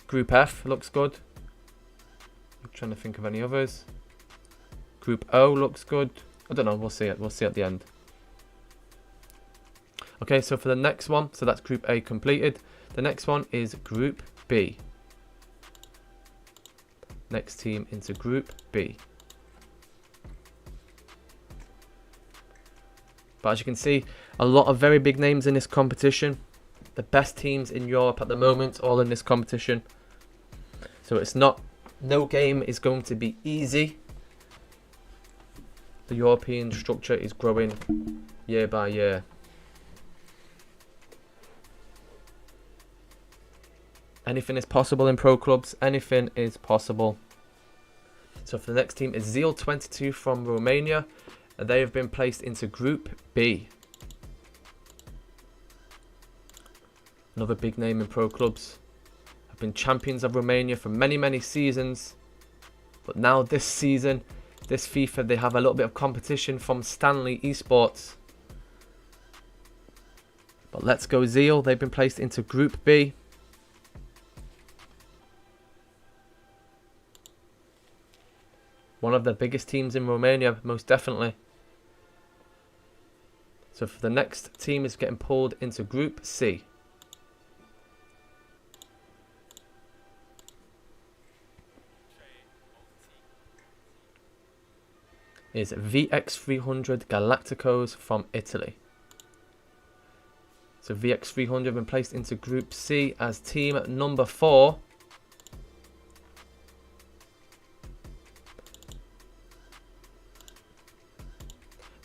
Group F looks good. I'm trying to think of any others. Group O looks good. I don't know, we'll see it. We'll see at the end. Okay, so for the next one, so that's Group A completed. The next one is Group B. Next team into Group B. But as you can see, a lot of very big names in this competition. The best teams in Europe at the moment, all in this competition. So it's not, no game is going to be easy. The European structure is growing year by year. Anything is possible in pro clubs. Anything is possible. So for the next team is Zeal 22 from Romania. And they have been placed into Group B. Another big name in pro clubs. Have been champions of Romania for many, many seasons. But now this season, this FIFA, they have a little bit of competition from Stanley Esports. But let's go Zeal. They've been placed into Group B. One of the biggest teams in Romania, most definitely. So for the next team is getting pulled into Group C. Is VX300 Galacticos from Italy. So VX300 have been placed into Group C as team number 4.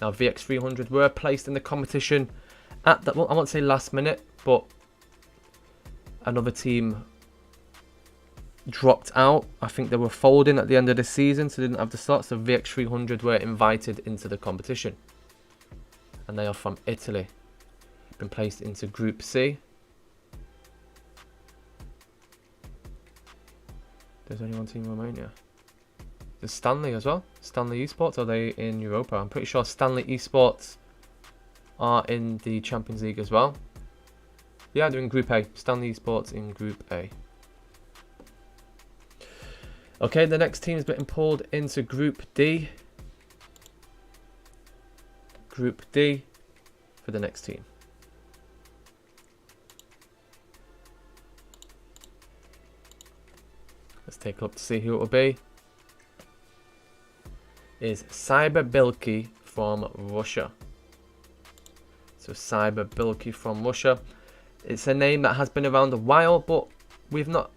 Now VX300 were placed in the competition at the, well, I won't say last minute, but another team dropped out. I think they were folding at the end of the season, so they didn't have the slot. So VX300 were invited into the competition. And they are from Italy. Been placed into Group C. There's only one team in Romania. There's Stanley as well. Stanley Esports, are they in Europa? I'm pretty sure Stanley Esports are in the Champions League as well. Yeah, they're in Group A. Stanley Esports in Group A. Okay, the next team is getting pulled into Group D. Group D for the next team. Let's take a look to see who it will be. Is Cyber Bilki from Russia. So Cyber Bilki from Russia. It's a name that has been around a while, but we've not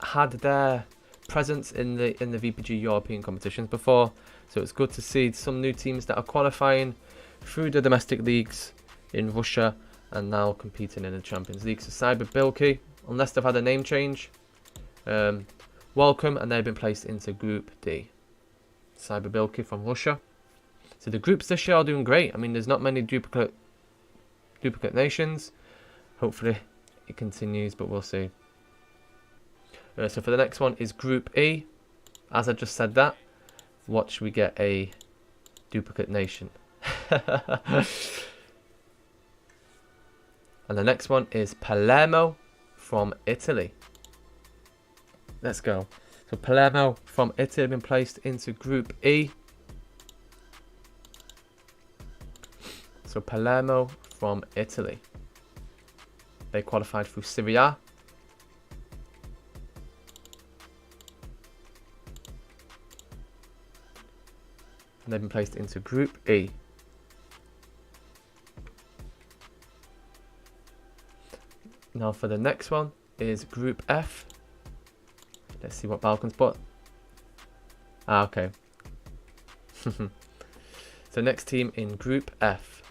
had their presence in the VPG European competitions before. So it's good to see some new teams that are qualifying through the domestic leagues in Russia and now competing in the Champions League. So Cyber Bilki, unless they've had a name change, welcome, and they've been placed into Group D. Cyber Bilki from Russia. So the groups this year are doing great. I mean, there's not many duplicate nations. Hopefully it continues, but we'll see. So for the next one is Group E. As I just said that, watch we get a Duplicate nation. And the next one is Palermo from Italy. Let's go. So Palermo from Italy have been placed into Group E. So Palermo from Italy. They qualified through Serie A. And they've been placed into Group E. Now for the next one is Group F. Let's see what Balkans put. Okay. So next team in Group F.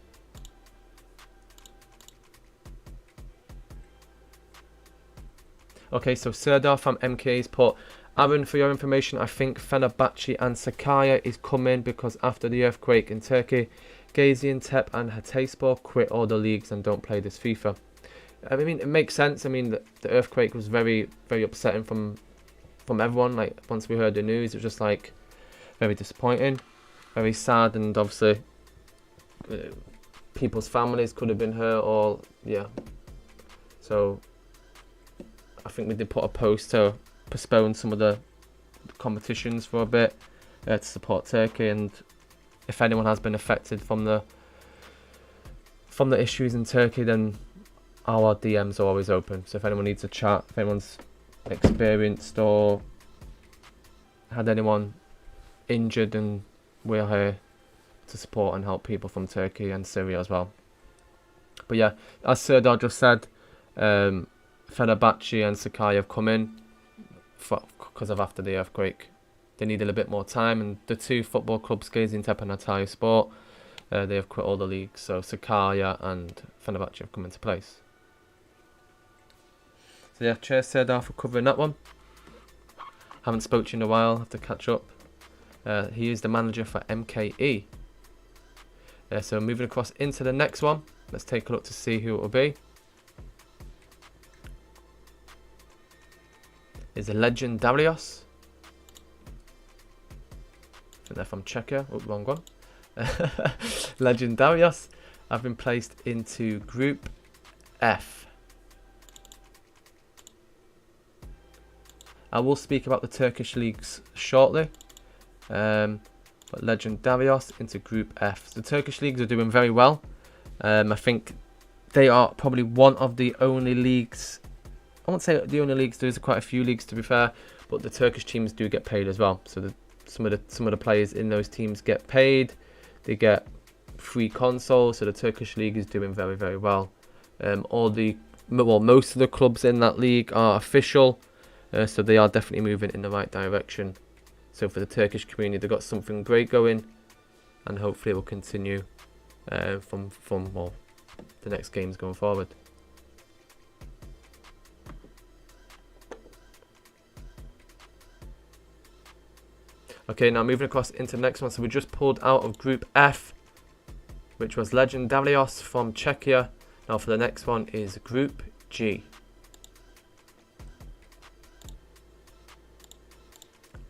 Okay, so Serdar from MK's put, Aaron, for your information, I think Fenerbahce and Sakaya is coming because after the earthquake in Turkey, Gaziantep and Hatayspor quit all the leagues and don't play this FIFA. I mean, it makes sense. I mean, the earthquake was very, very upsetting from everyone. Like, once we heard the news, it was just like very disappointing, very sad, and obviously people's families could have been hurt, or yeah. So I think we did put a post to postpone some of the competitions for a bit to support Turkey, and if anyone has been affected from the issues in Turkey, then our DMs are always open. So if anyone needs a chat, if anyone's experienced or had anyone injured, and we're here to support and help people from Turkey and Syria as well. But yeah, as Serdar just said, Fenerbahce and Sakai have come in because of after the earthquake. They needed a bit more time, and the two football clubs, Gaziantep and Hatayspor, they have quit all the leagues. So Sakaya and Fenerbahce have come into place. So yeah, cheers Serdar for covering that one. Haven't spoken to you in a while, have to catch up. He is the manager for MKE. So moving across into the next one, let's take a look to see who it will be. Is Legendarios. I think they're from Czechia. Oh, wrong one. Legendarios have been placed into Group F. I will speak about the Turkish leagues shortly. But Legendarios into Group F. The Turkish leagues are doing very well. I think they are probably one of the only leagues. I won't say the only leagues. There's quite a few leagues, to be fair, but the Turkish teams do get paid as well. So some of the players in those teams get paid. They get free consoles. So the Turkish league is doing very, very well. Most of the clubs in that league are official. So they are definitely moving in the right direction. So for the Turkish community, they've got something great going, and hopefully it will continue from the next games going forward. Okay, now moving across into the next one. So we just pulled out of Group F, which was Legendarios from Czechia. Now for the next one is Group G.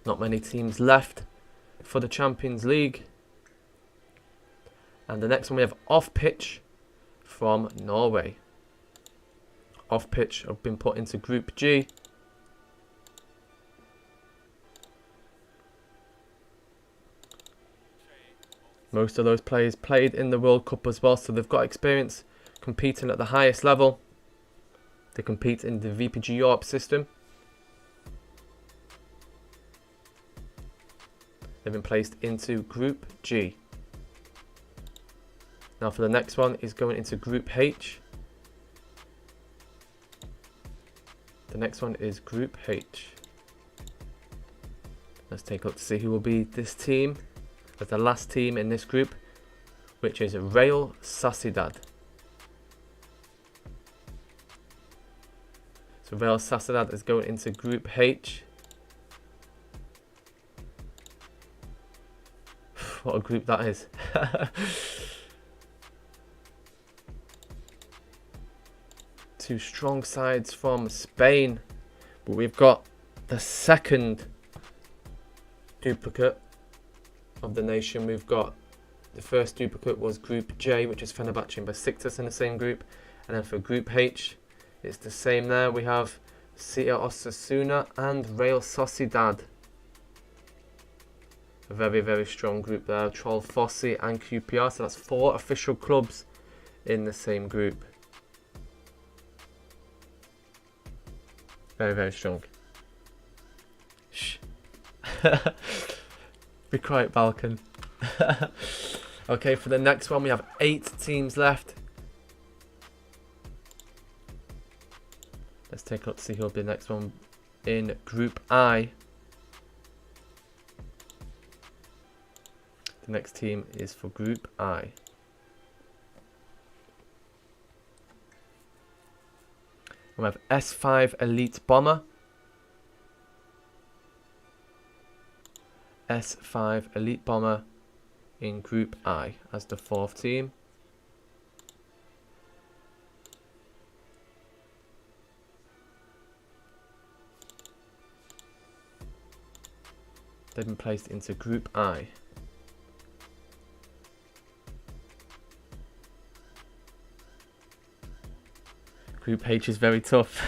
Not many teams left for the Champions League. And the next one we have Off Pitch from Norway. Off Pitch have been put into Group G. Most of those players played in the World Cup as well, so they've got experience competing at the highest level. They compete in the VPG Europe system. They've been placed into Group G. Now for the next one is going into Group H. The next one is Group H. Let's take a look to see who will be this team. As the last team in this group, which is Real Sociedad. So Real Sociedad is going into Group H. What a group that is. Two strong sides from Spain. But we've got the second duplicate of the nation. We've got The first duplicate was Group J, which is Fenerbahce and Besiktas in the same group. And then for Group H, it's the same there. We have Cia Osasuna and Real Sociedad. A very, very strong group there. Troll Fossi and QPR. So that's 4 official clubs in the same group. Very, very strong. Shh. Be quiet, Balkan. Okay, for the next one, we have 8 teams left. Let's take a look to see who'll be the next one in Group I. The next team is for Group I. We have S5 Elite Bomber. S5 Elite Bomber in Group I as the 4th team. They've been placed into Group I. Group H is very tough.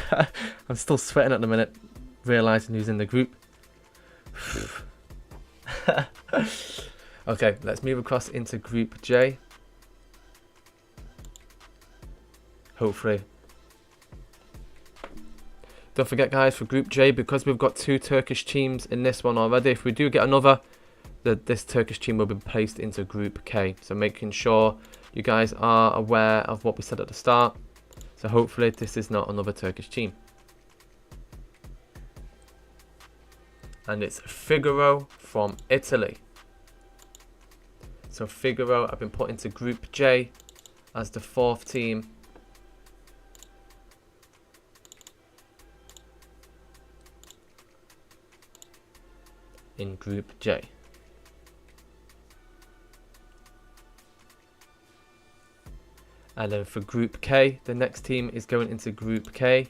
I'm still sweating at the minute, realising who's in the group. Okay, let's move across into Group J. Hopefully. Don't forget, guys, for Group J, because we've got 2 Turkish teams in this one already, if we do get another, this Turkish team will be placed into Group K. So making sure you guys are aware of what we said at the start. So hopefully this is not another Turkish team. And it's Figaro from Italy. So Figaro have been put into Group J as the 4th team. In Group J. And then for Group K, the next team is going into Group K.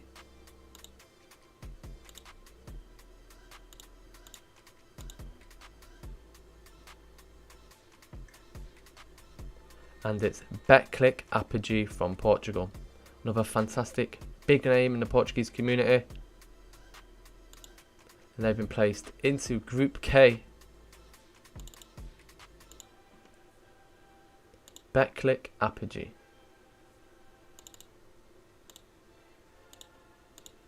And it's Betclic Apogee from Portugal. Another fantastic big name in the Portuguese community. And they've been placed into Group K. Betclic Apogee.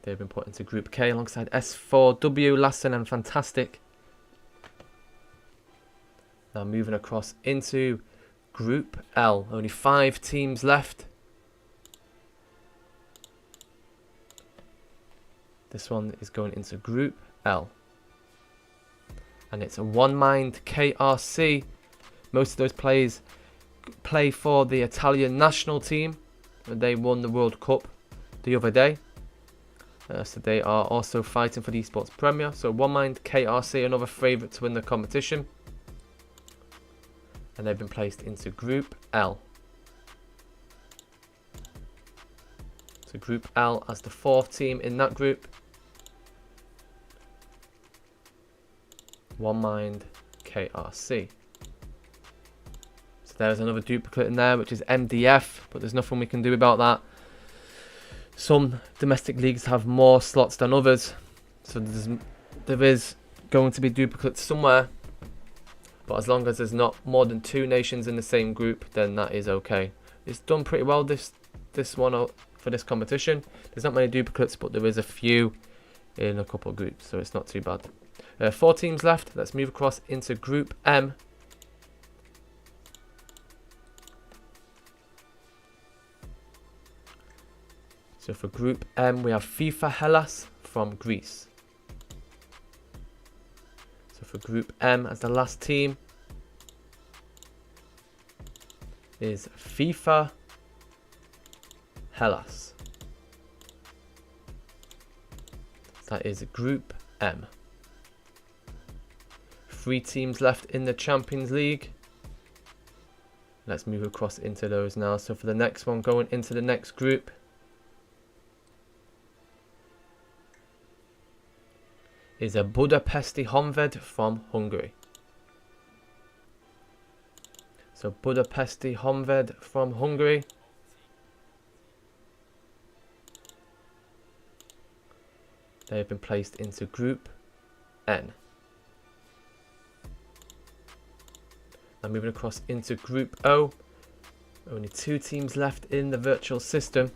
They've been put into Group K alongside S4W, Lassen and Fantastic. Now moving across into Group L. Only 5 teams left. This one is going into Group L. And it's a One Mind KRC. Most of those players play for the Italian national team. They won the World Cup the other day. So they are also fighting for the Esports Premier. So One Mind KRC, another favourite to win the competition. And they've been placed into Group L. So Group L as the 4th team in that group. One Mind KRC. So there's another duplicate in there, which is MDF, but there's nothing we can do about that. Some domestic leagues have more slots than others, so there is going to be duplicates somewhere, but as long as there's not more than 2 nations in the same group, then that is okay. It's done pretty well this one for this competition. There's not many duplicates, but there is a few in a couple of groups, so it's not too bad. 4 teams left. Let's move across into Group M. So for Group M, we have FIFA Hellas from Greece. So for Group M, as the last team, is FIFA Hellas. That is Group M. 3 teams left in the Champions League. Let's move across into those now. So for the next one, going into the next group, is a Budapesti Honvéd from Hungary. So Budapesti Honved from Hungary. They have been placed into Group N. Now moving across into Group O. Only 2 teams left in the virtual system.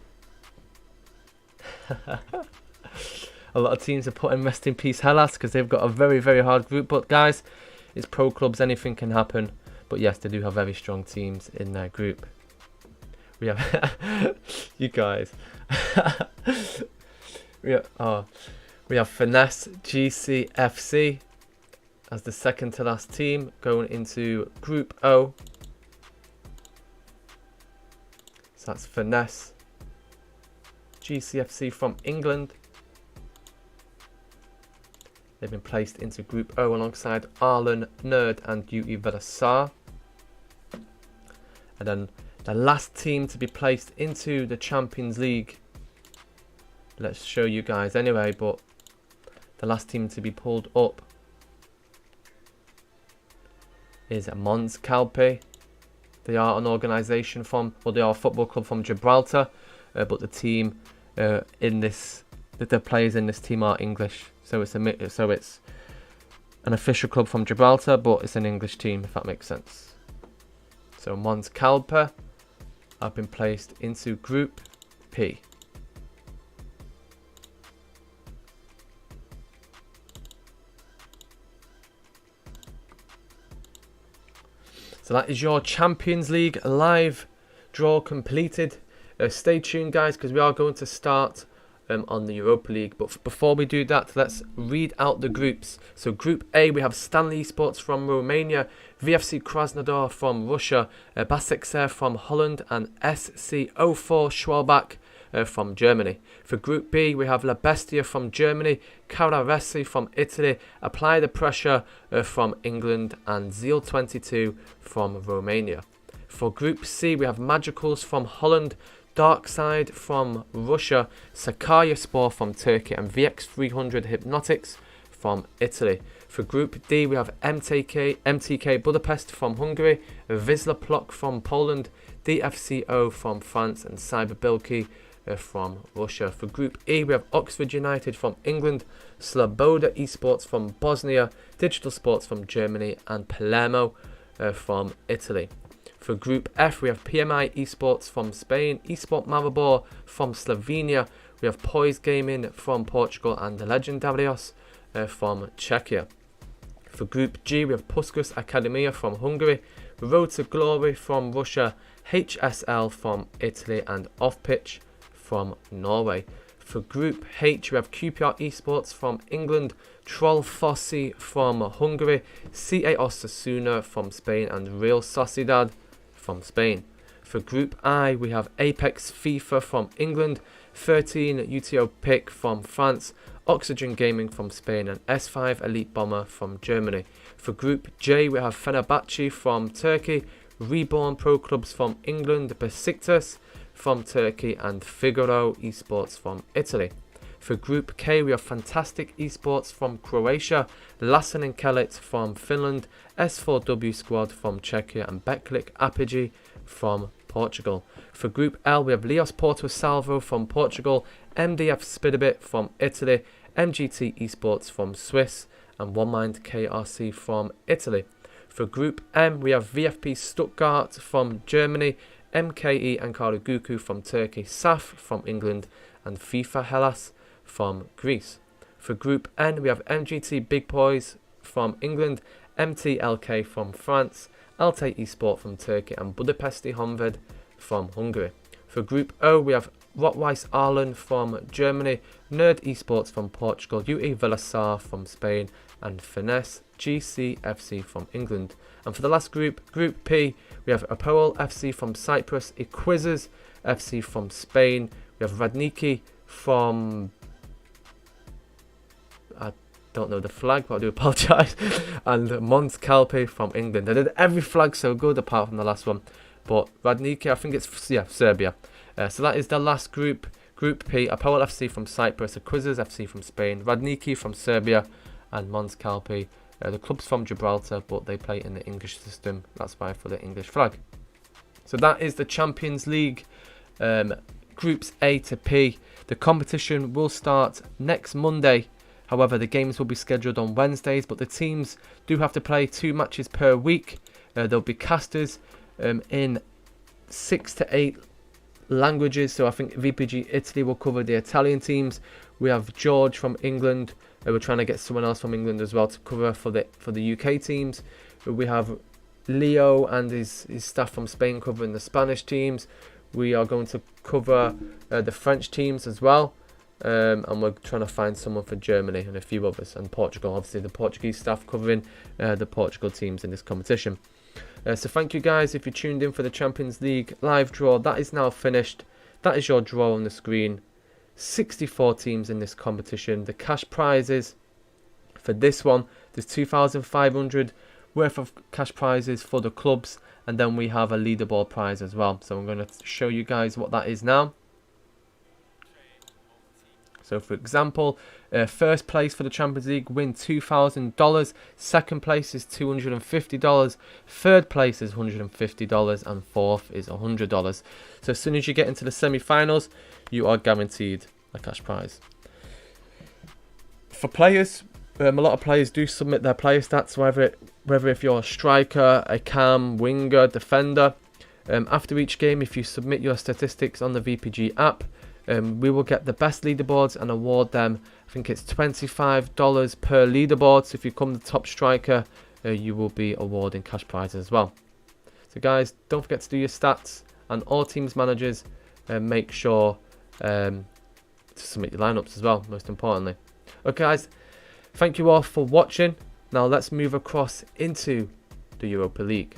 A lot of teams are putting rest in peace Hellas because they've got a very, very hard group. But guys, it's pro clubs, anything can happen. But yes, they do have very strong teams in their group. We have you guys. we have Finesse GCFC as the second to last team going into Group O. So that's Finesse GCFC from England. They've been placed into Group O alongside Arlen, Nerd and UE Velasar. And then the last team to be placed into the Champions League. Let's show you guys anyway, but the last team to be pulled up is Mons Calpe. They are an organisation from, well, they are a football club from Gibraltar, but the team the players in this team are English. So it's an official club from Gibraltar, but it's an English team, if that makes sense. So Mons Calpe have been placed into Group P. So that is your Champions League live draw completed. Stay tuned, guys, because we are going to start on the Europa League. But before we do that, let's read out the groups. So Group A, we have Stanley Esports from Romania, VFC Krasnodar from Russia, Basaksehir from Holland, and SC04 Schwalbach from Germany. For Group B, we have La Bestia from Germany, Carraresi from Italy, Apply the Pressure from England, and Zeal 22 from Romania. For Group C, we have Magicals from Holland, Darkside from Russia, Sakaryaspor from Turkey, and VX300 Hypnotics from Italy. For Group D, we have MTK Budapest from Hungary, Wisla Plock from Poland, DFCO from France, and Cyberbilki from Russia. For Group E, we have Oxford United from England, Sloboda Esports from Bosnia, Digital Sports from Germany, and Palermo from Italy. For Group F, we have PMI Esports from Spain, Esport Maribor from Slovenia, we have Poise Gaming from Portugal, and Legendarios from Czechia. For Group G, we have Puskas Academia from Hungary, Road to Glory from Russia, HSL from Italy, and Offpitch from Norway. For Group H, we have QPR Esports from England, Troll Fossi from Hungary, CA Osasuna from Spain, and Real Sociedad from Spain. For Group I, we have Apex FIFA from England, 13 UTO Pick from France, Oxygen Gaming from Spain, and S5 Elite Bomber from Germany. For Group J, we have Fenerbahce from Turkey, Reborn Pro Clubs from England, Besiktas from Turkey, and Figaro Esports from Italy. For Group K, we have Fantastic Esports from Croatia, Lassen and Kellet from Finland, S4W Squad from Czechia, and Beklik Apogee from Portugal. For Group L, we have Leos Porto Salvo from Portugal, MDF Spidabit from Italy, MGT Esports from Swiss, and One Mind KRC from Italy. For Group M, we have VFP Stuttgart from Germany, MKE Ankara Gucu from Turkey, SAF from England, and FIFA Hellas from Greece. For Group N, we have MGT Big Boys from England, MTLK from France, Altay Esport from Turkey, and Budapesti Honved from Hungary. For Group O, we have Rotweiss Arlen from Germany, Nerd Esports from Portugal, UE Velasar from Spain, and Finesse GCFC from England. And for the last group, Group P, we have Apoel FC from Cyprus, Equizzes FC from Spain, we have Radniki from, I don't know the flag, but I do apologise, and Mons Calpe from England. I did every flag so good apart from the last one, but Radniki, I think it's, Serbia. So that is the last group. Group P, Apoel FC from Cyprus, Equizzes FC from Spain, Radniki from Serbia, and Mons Calpe The club's from Gibraltar, but they play in the English system. That's why for the English flag. So that is the Champions League groups A to P. The competition will start next Monday. However, the games will be scheduled on Wednesdays, but the teams do have to play 2 matches per week. There'll be casters in 6 to 8 languages. So I think VPG Italy will cover the Italian teams. We have George from England. We're trying to get someone else from England as well to cover for the UK teams. We have Leo and his staff from Spain covering the Spanish teams. We are going to cover the French teams as well. And we're trying to find someone for Germany and a few others, and Portugal, obviously the Portuguese staff covering the Portugal teams in this competition. So thank you guys if you tuned in for the Champions League live draw. That is now finished. That is your draw on the screen. 64 teams in this competition. The cash prizes for this one, there's 2,500 worth of cash prizes for the clubs, and then we have a leaderboard prize as well. So I'm going to show you guys what that is now. So for example, first place for the Champions League win $2,000. Second place is $250. Third place is $150. And fourth is $100. So as soon as you get into the semi-finals, you are guaranteed a cash prize. For players, a lot of players do submit their player stats, whether if you're a striker, a cam, winger, defender. After each game, if you submit your statistics on the VPG app, we will get the best leaderboards and award them. I think it's $25 per leaderboard. So if you come the top striker, you will be awarding cash prizes as well. So guys, don't forget to do your stats, and all teams managers make sure to submit your lineups as well, most importantly. Okay guys, thank you all for watching. Now let's move across into the Europa League.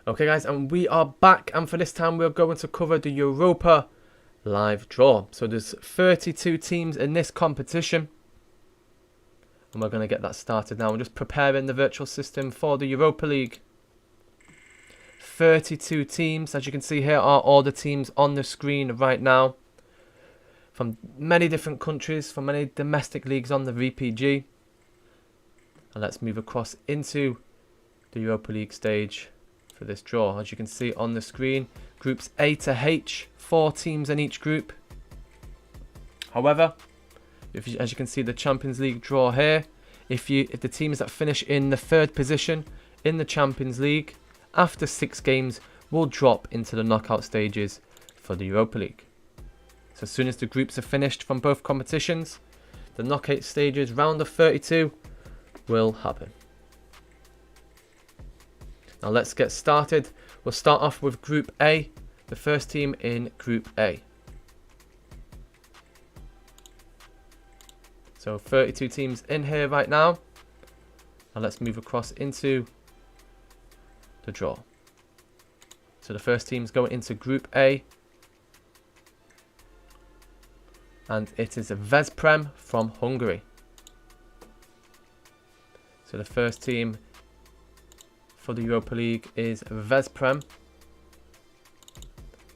Okay guys, and we are back, and for this time we're going to cover the Europa live draw. So there's 32 teams in this competition, and we're going to get that started now. We're just preparing the virtual system for the Europa League. 32 teams, as you can see here, are all the teams on the screen right now, from many different countries, from many domestic leagues on the VPG. And let's move across into the Europa League stage for this draw. As you can see on the screen, groups A to H, 4 teams in each group. However, as you can see the Champions League draw here, if the teams that finish in the 3rd position in the Champions League after 6 games will drop into the knockout stages for the Europa League. So as soon as the groups are finished from both competitions, the knockout stages, round of 32, will happen. Now let's get started. We'll start off with Group A, the first team in Group A. So 32 teams in here right now. Now let's move across into the draw. So the first team's going into Group A, and it is Veszprém from Hungary. So the first team for the Europa League is Veszprém.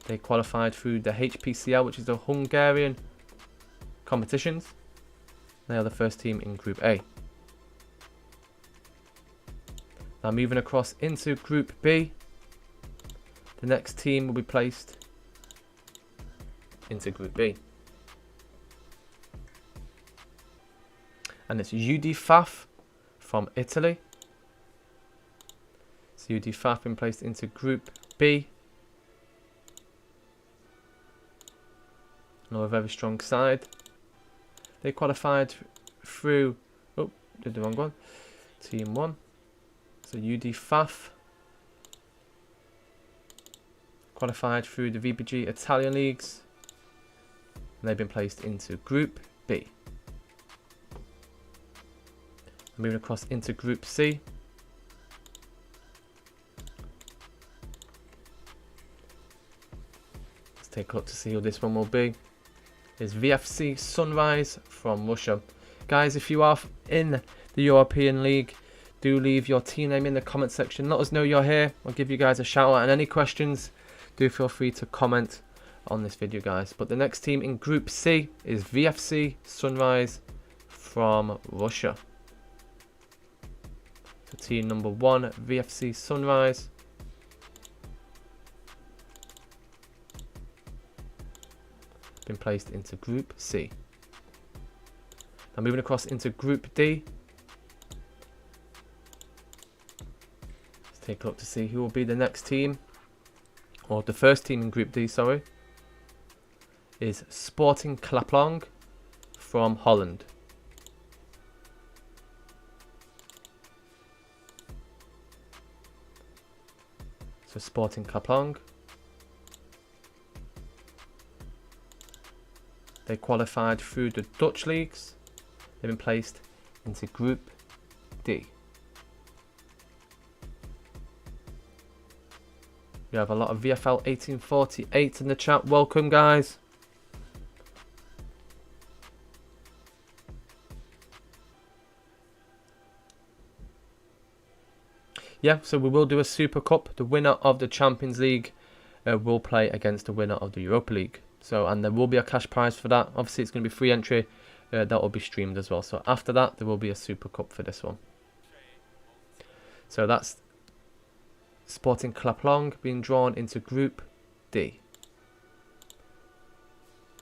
They qualified through the HPCL, which is the Hungarian competitions. They are the first team in Group A. Now moving across into Group B, the next team will be placed into Group B. And it's UD Faf from Italy. So UD5 been placed into Group B. Another very strong side. They qualified through... Oh, did the wrong one. Team 1. So UD5 qualified through the VPG Italian leagues. And they've been placed into Group B. Moving across into Group C. Let's take a look to see who this one will be. Is VFC Sunrise from Russia. Guys, if you are in the European League, do leave your team name in the comment section. Let us know you're here. I'll give you guys a shout out. And any questions, do feel free to comment on this video, guys. But the next team in Group C is VFC Sunrise from Russia. So team number 1, VFC Sunrise. Been placed into Group C. Now moving across into Group D. Let's take a look to see who will be the next team. Or the first team in Group D, sorry. Is Sporting Klaplong from Holland. So Sporting Klaplong. They qualified through the Dutch leagues. They've been placed into Group D. We have a lot of VFL 1848 in the chat. Welcome, guys. Yeah, so we will do a Super Cup. The winner of the Champions League will play against the winner of the Europa League. So, and there will be a cash prize for that. Obviously, it's going to be free entry. That will be streamed as well. So after that, there will be a Super Cup for this one. So that's Sporting Klaplong being drawn into Group D.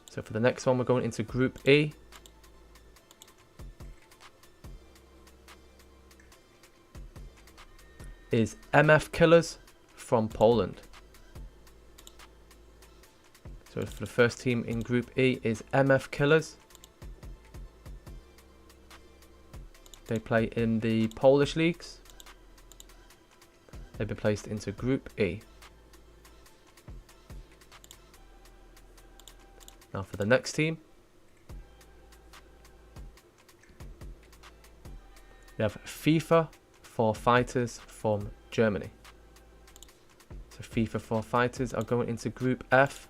So for the next one, we're going into Group E. Is MF Killers from Poland. So for the first team in Group E is MF Killers. They play in the Polish leagues. They've been placed into Group E. Now for the next team, we have FIFA for Fighters from Germany. So FIFA for Fighters are going into Group F.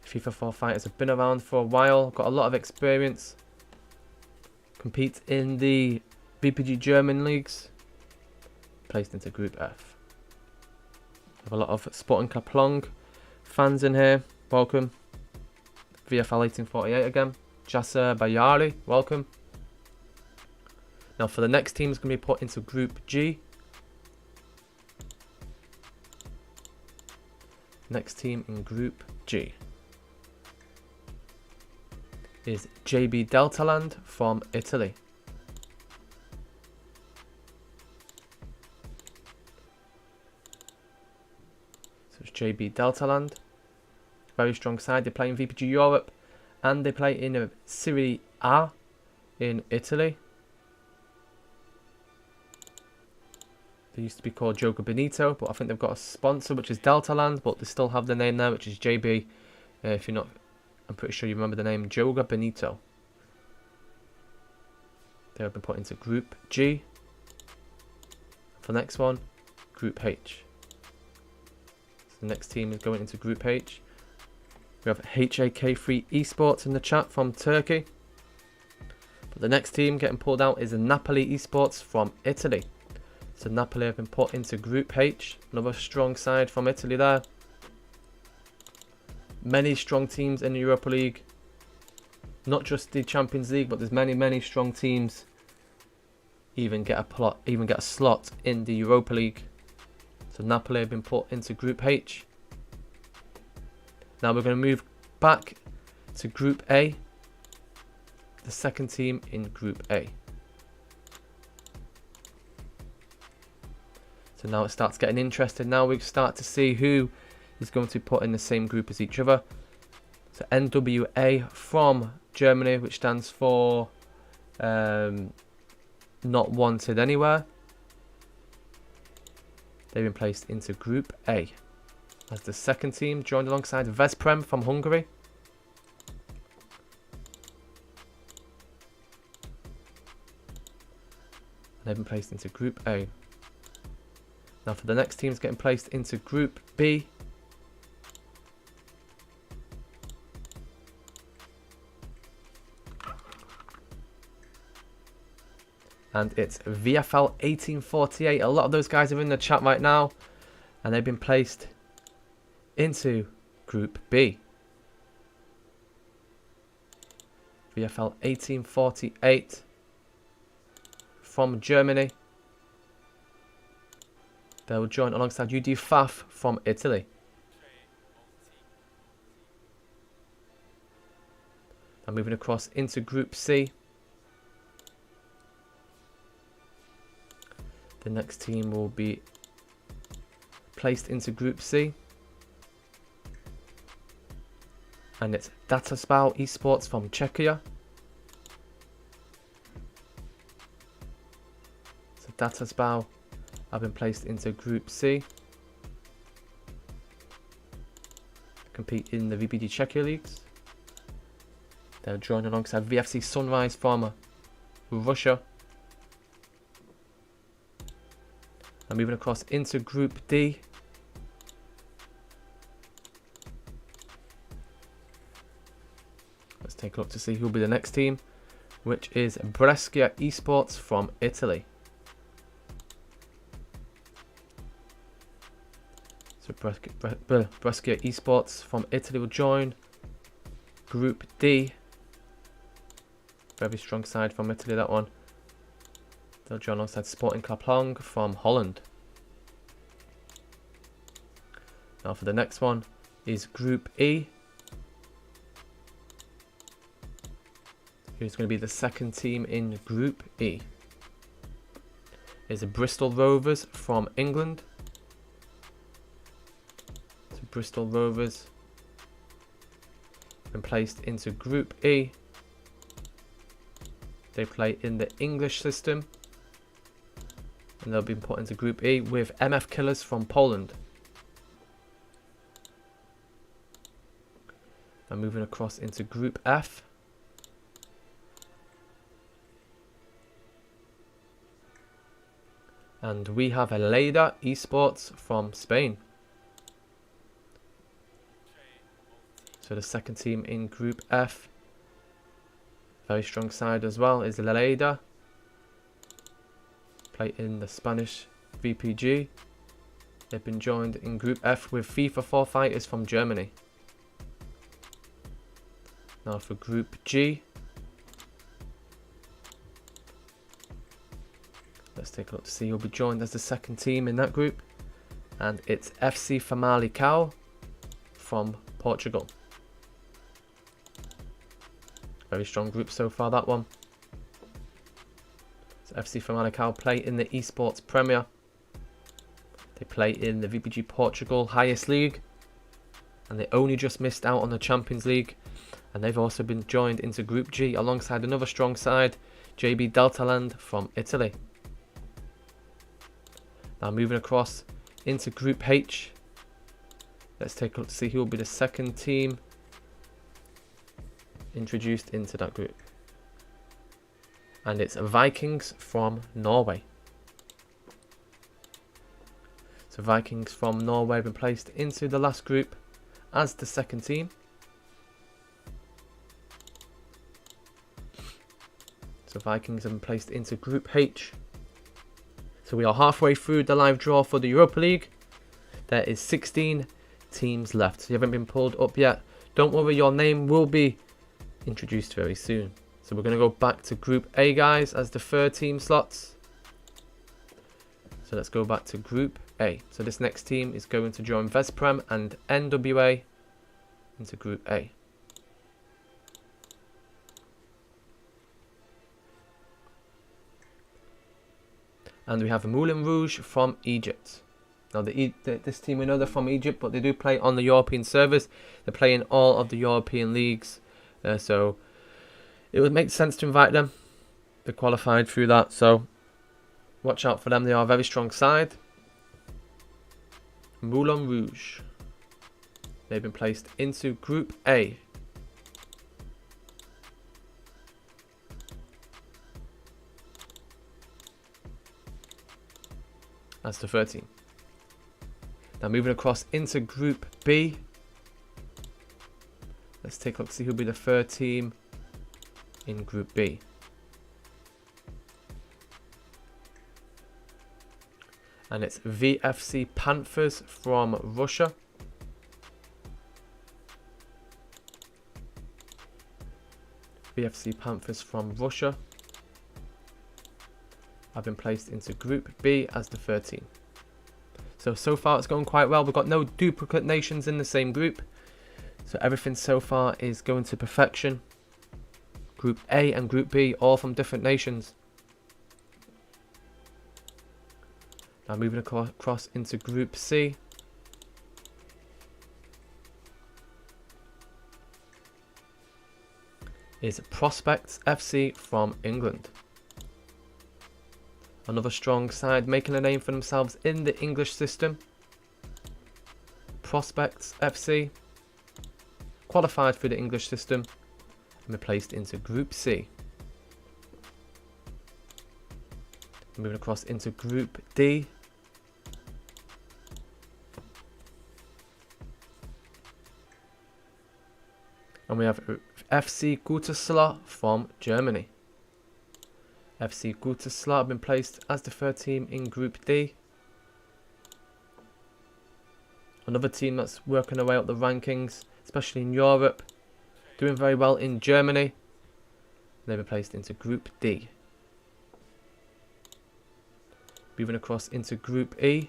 FIFA 4 Fighters have been around for a while, got a lot of experience, compete in the VPG German leagues, placed into Group F. Have a lot of Sporting Klaplong fans in here, welcome. VFL 1848 again, Jasser Bayari, welcome. Now for the next team is going to be put into Group G. Next team in Group G is JB Deltaland from Italy. So it's JB Deltaland. Very strong side. They play in VPG Europe and they play in Serie A in Italy. They used to be called Joga Benito, but I think they've got a sponsor which is Deltaland, but they still have the name there, which is JB. If you're not, I'm pretty sure you remember the name Joga Benito. They have been put into Group G. For the next one, Group H. So the next team is going into Group H. We have HAK3 Esports in the chat from Turkey. But the next team getting pulled out is the Napoli Esports from Italy. So Napoli have been put into Group H. Another strong side from Italy there. Many strong teams in the Europa League. Not just the Champions League, but there's many strong teams. Even get a slot in the Europa League. So Napoli have been put into Group H. Now we're going to move back to Group A. The second team in Group A. So now it starts getting interesting. Now we start to see who is going to be put in the same group as each other. So NWA from Germany, which stands for Not Wanted Anywhere. They've been placed into Group A as the second team, joined alongside Vesprem from Hungary. They've been placed into Group A. Now for the next teams getting placed into Group B. And it's VFL 1848. A lot of those guys are in the chat right now. And they've been placed into Group B. VFL 1848 from Germany. They will join alongside UD from Italy. Now moving across into Group C. The next team will be placed into Group C. And it's Dataspal Esports from Czechia. So Dataspal have been placed into Group C. Compete in the VPG Czechia leagues. They'll join alongside VFC Sunrise from Russia. And moving across into Group D. Let's take a look to see who will be the next team, which is Brescia Esports from Italy. So Brescia Esports from Italy will join Group D. Very strong side from Italy, that one. They'll join alongside Sporting Club Hong from Holland. Now for the next one is Group E. Who's going to be the second team in Group E? Is the Bristol Rovers from England. So Bristol Rovers been placed into Group E. They play in the English system. And they'll be put into Group E with MF Killers from Poland. Now moving across into Group F. And we have Aleda Esports from Spain. So the second team in Group F. Very strong side as well is Aleda. Play in the Spanish VPG. They've been joined in Group F with FIFA 4 fighters from Germany. Now for Group G. Let's take a look to see who'll be joined as the second team in that group. And it's FC Famalicão from Portugal. Very strong group so far, that one. So FC Famalicão play in the Esports Premier. They play in the VPG Portugal highest league. And they only just missed out on the Champions League. And they've also been joined into Group G alongside another strong side, JB Deltaland from Italy. Now moving across into Group H. Let's take a look to see who will be the second team introduced into that group. And it's Vikings from Norway. So Vikings from Norway have been placed into the last group as the second team. So Vikings have been placed into Group H. So we are halfway through the live draw for the Europa League. There is 16 teams left. So you haven't been pulled up yet. Don't worry, your name will be introduced very soon. So we're going to go back to Group A, guys, as the third team slots. So let's go back to Group A. So this next team is going to join Vesprem and NWA into Group A. And we have Moulin Rouge from Egypt. Now, this team, we know they're from Egypt, but they do play on the European servers. They play in all of the European leagues. So it would make sense to invite them. They qualified through that, so watch out for them. They are a very strong side. Moulin Rouge. They've been placed into Group A. That's the 13. Now moving across into Group B. Let's take a look, see who'll be the third team in Group B. And it's VFC Panthers from Russia. VFC Panthers from Russia have been placed into Group B as the 13. So far it's going quite well. We've got no duplicate nations in the same group. So everything so far is going to perfection. Group A and Group B, all from different nations. Now moving across into Group C. Is Prospects FC from England. Another strong side making a name for themselves in the English system. Prospects FC qualified through the English system and were placed into Group C. Moving across into Group D. And we have FC Gütersloh from Germany. FC Gütersloh have been placed as the third team in Group D. Another team that's working their way up the rankings, especially in Europe. Doing very well in Germany. They've been placed into Group D. Moving across into Group E.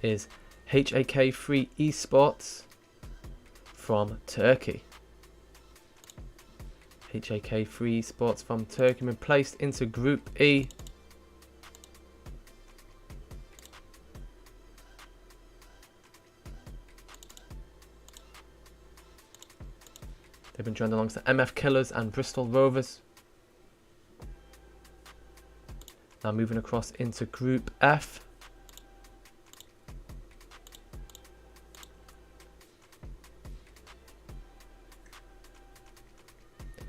Is HAK3 Esports from Turkey. HAK3 Esports from Turkey been placed into Group E. They've been joined alongside MF Killers and Bristol Rovers. Now moving across into Group F.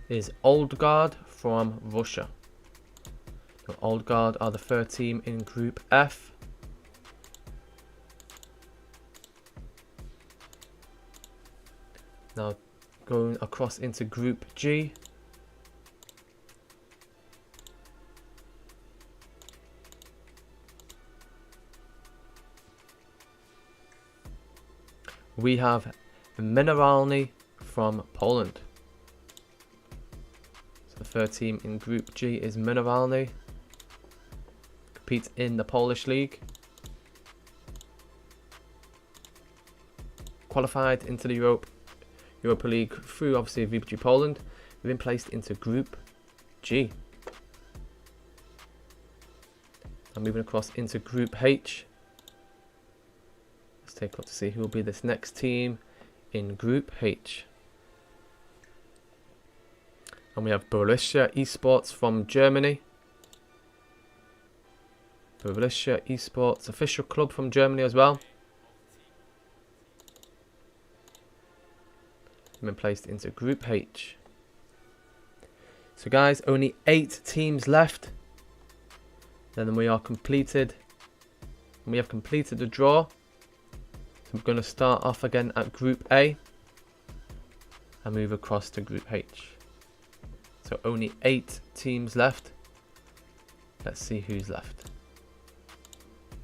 Is Old Guard from Russia. So Old Guard are the third team in Group F. Now going across into Group G. We have Mineralny from Poland. The third team in Group G is Mineralny. Competes in the Polish League. Qualified into the Europa League through obviously VPG Poland. We've been placed into Group G. Now moving across into Group H. Let's take a look to see who will be this next team in Group H. And we have Borussia Esports from Germany. Borussia Esports, official club from Germany as well. Been placed into Group H. So guys, only 8 teams left. Then we are completed. And we have completed the draw. So we're going to start off again at Group A. And move across to Group H. So only 8 teams left. Let's see who's left.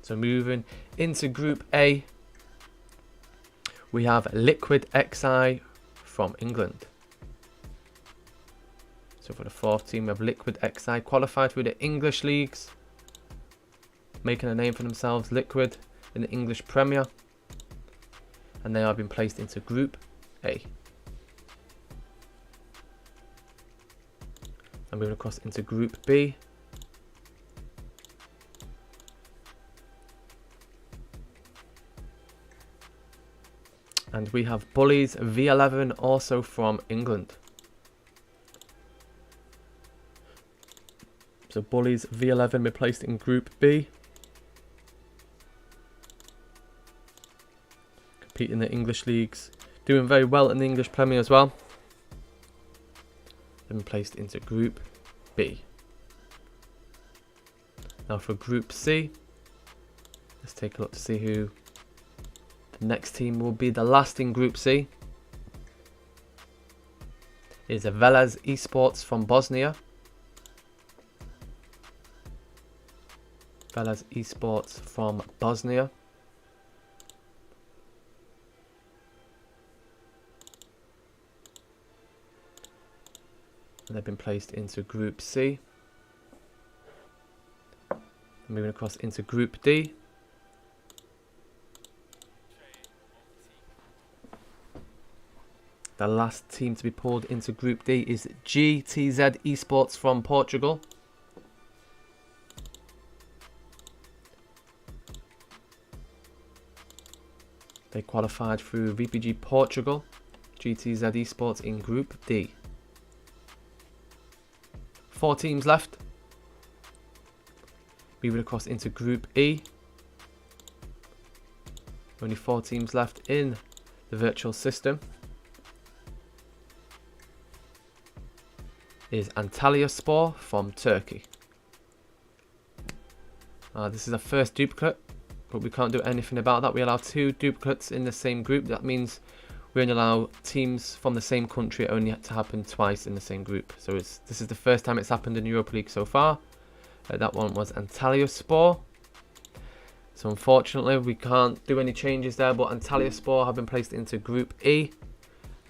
So moving into Group A, we have Liquid XI from England. So for the fourth team, we have Liquid XI qualified through the English leagues. making a name for themselves, Liquid, in the English Premier. And they are being placed into Group A. And moving across into Group B. And we have Bullies V11, also from England. So Bullies V11 been placed in Group B. Compete in the English leagues. Doing very well in the English Premier as well. They've been placed into Group B. Now for Group C. Let's take a look to see who the next team will be. The last in Group C is Velez Esports from Bosnia. Velez Esports from Bosnia. And they've been placed into Group C. Moving across into Group D. The last team to be pulled into Group D is GTZ Esports from Portugal. They qualified through VPG Portugal. GTZ Esports in Group D. 4 teams left. Moving across into Group E. Only 4 teams left in the virtual system. Is Antalyaspor from Turkey. This is our first duplicate, but we can't do anything about that. We allow 2 duplicates in the same group. That means we only allow teams from the same country only to happen twice in the same group. So this is the first time it's happened in Europa League so far. That one was Antalyaspor. So unfortunately we can't do any changes there, but Antalyaspor have been placed into Group E,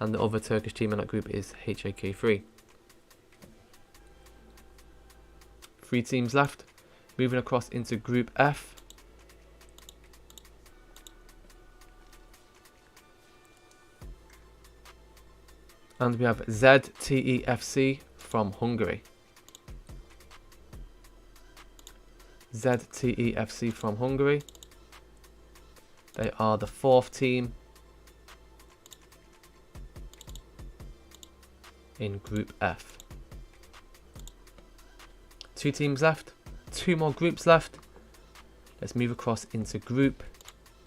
and the other Turkish team in that group is HAK3. 3 teams left. Moving across into Group F. And we have ZTEFC from Hungary. ZTEFC from Hungary. They are the 4th team in Group F. 2 teams left, 2 more groups left. Let's move across into Group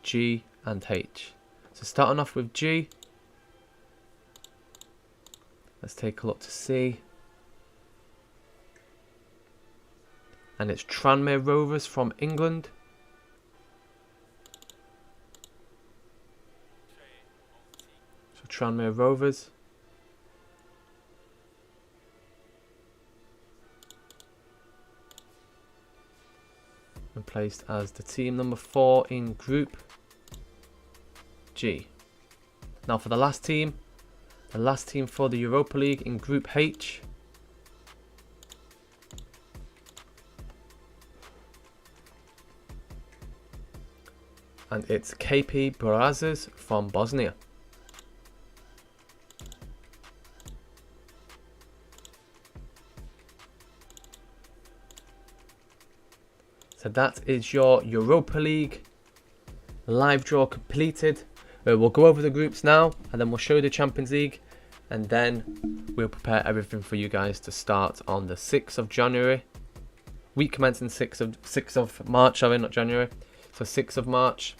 G and H. So starting off with G, let's take a look to see. And it's Tranmere Rovers from England. So Tranmere Rovers. And placed as the team number 4 in Group G. Now for the last team for the Europa League in Group H. And it's KP Brazers from Bosnia. So that is your Europa League live draw completed. We'll go over the groups now, and then we'll show you the Champions League, and then we'll prepare everything for you guys to start on the 6th of January. Week commencing 6th of March, sorry, not January. So 6th of March.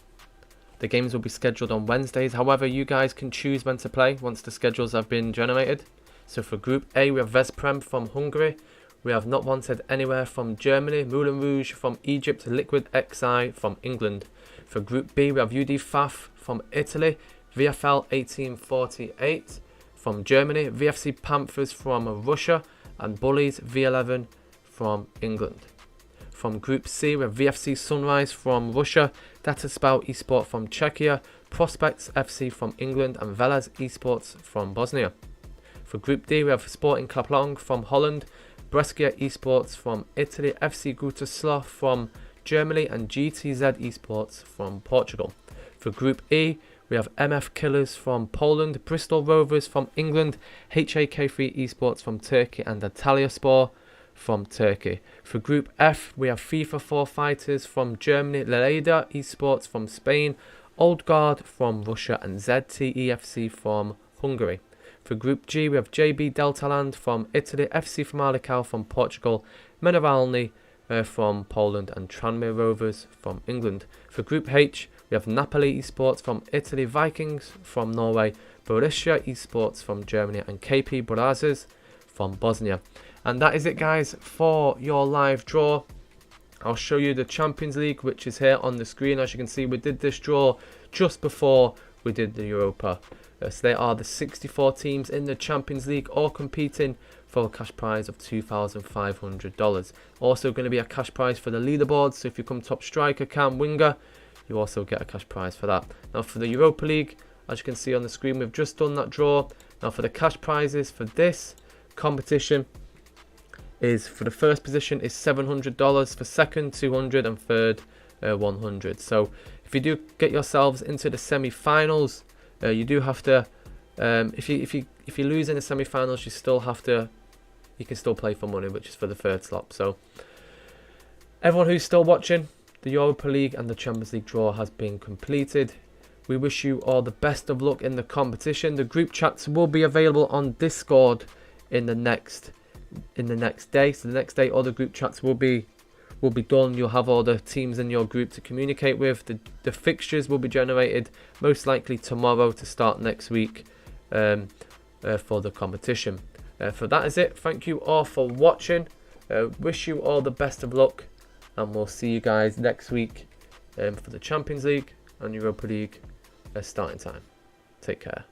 The games will be scheduled on Wednesdays. However, you guys can choose when to play once the schedules have been generated. So for Group A, we have Vesprem from Hungary. We have Not Wanted Anywhere from Germany, Moulin Rouge from Egypt, Liquid XI from England. For Group B, we have UD Faf from Italy, VFL 1848 from Germany, VFC Panthers from Russia, and Bullies V11 from England. From Group C, we have VFC Sunrise from Russia, Dataspout Esport from Czechia, Prospects FC from England, and Velez Esports from Bosnia. For Group D, we have Sporting Kaplong from Holland, Brescia Esports from Italy, FC Gutaslow from Germany and GTZ Esports from Portugal. For Group E, we have MF Killers from Poland, Bristol Rovers from England, HAK3 Esports from Turkey, and Antalyaspor from Turkey. For Group F, we have FIFA 4 Fighters from Germany, Leda Esports from Spain, Old Guard from Russia, and ZTEFC from Hungary. For Group G, we have JB Deltaland from Italy, FC Famalicão from Portugal, Mineralny from Poland, and Tranmere Rovers from England. For Group H, we have Napoli Esports from Italy, Vikings from Norway, Borussia Esports from Germany, and KP Brazers from Bosnia. And that is it, guys, for your live draw. I'll show you the Champions League, which is here on the screen. As you can see, we did this draw just before we did the Europa. So they are the 64 teams in the Champions League, all competing for a cash prize of $2,500. Also going to be a cash prize for the leaderboard. So if you come top striker, cam, winger, you also get a cash prize for that. Now for the Europa League, as you can see on the screen, we've just done that draw. Now for the cash prizes for this competition is, for the first position is $700, for second $200, and third $100. So if you do get yourselves into the semi-finals, you do have to, if you lose in the semi-finals, you can still play for money, which is for the third slot. So everyone who's still watching, the Europa League and the Champions League draw has been completed. We wish you all the best of luck in the competition. The group chats will be available on Discord in the next day. So the next day, all the group chats will be done. You'll have all the teams in your group to communicate with. The fixtures will be generated most likely tomorrow to start next week for the competition. For that is it. Thank you all for watching. Wish you all the best of luck, and we'll see you guys next week for the Champions League and Europa League starting time. Take care.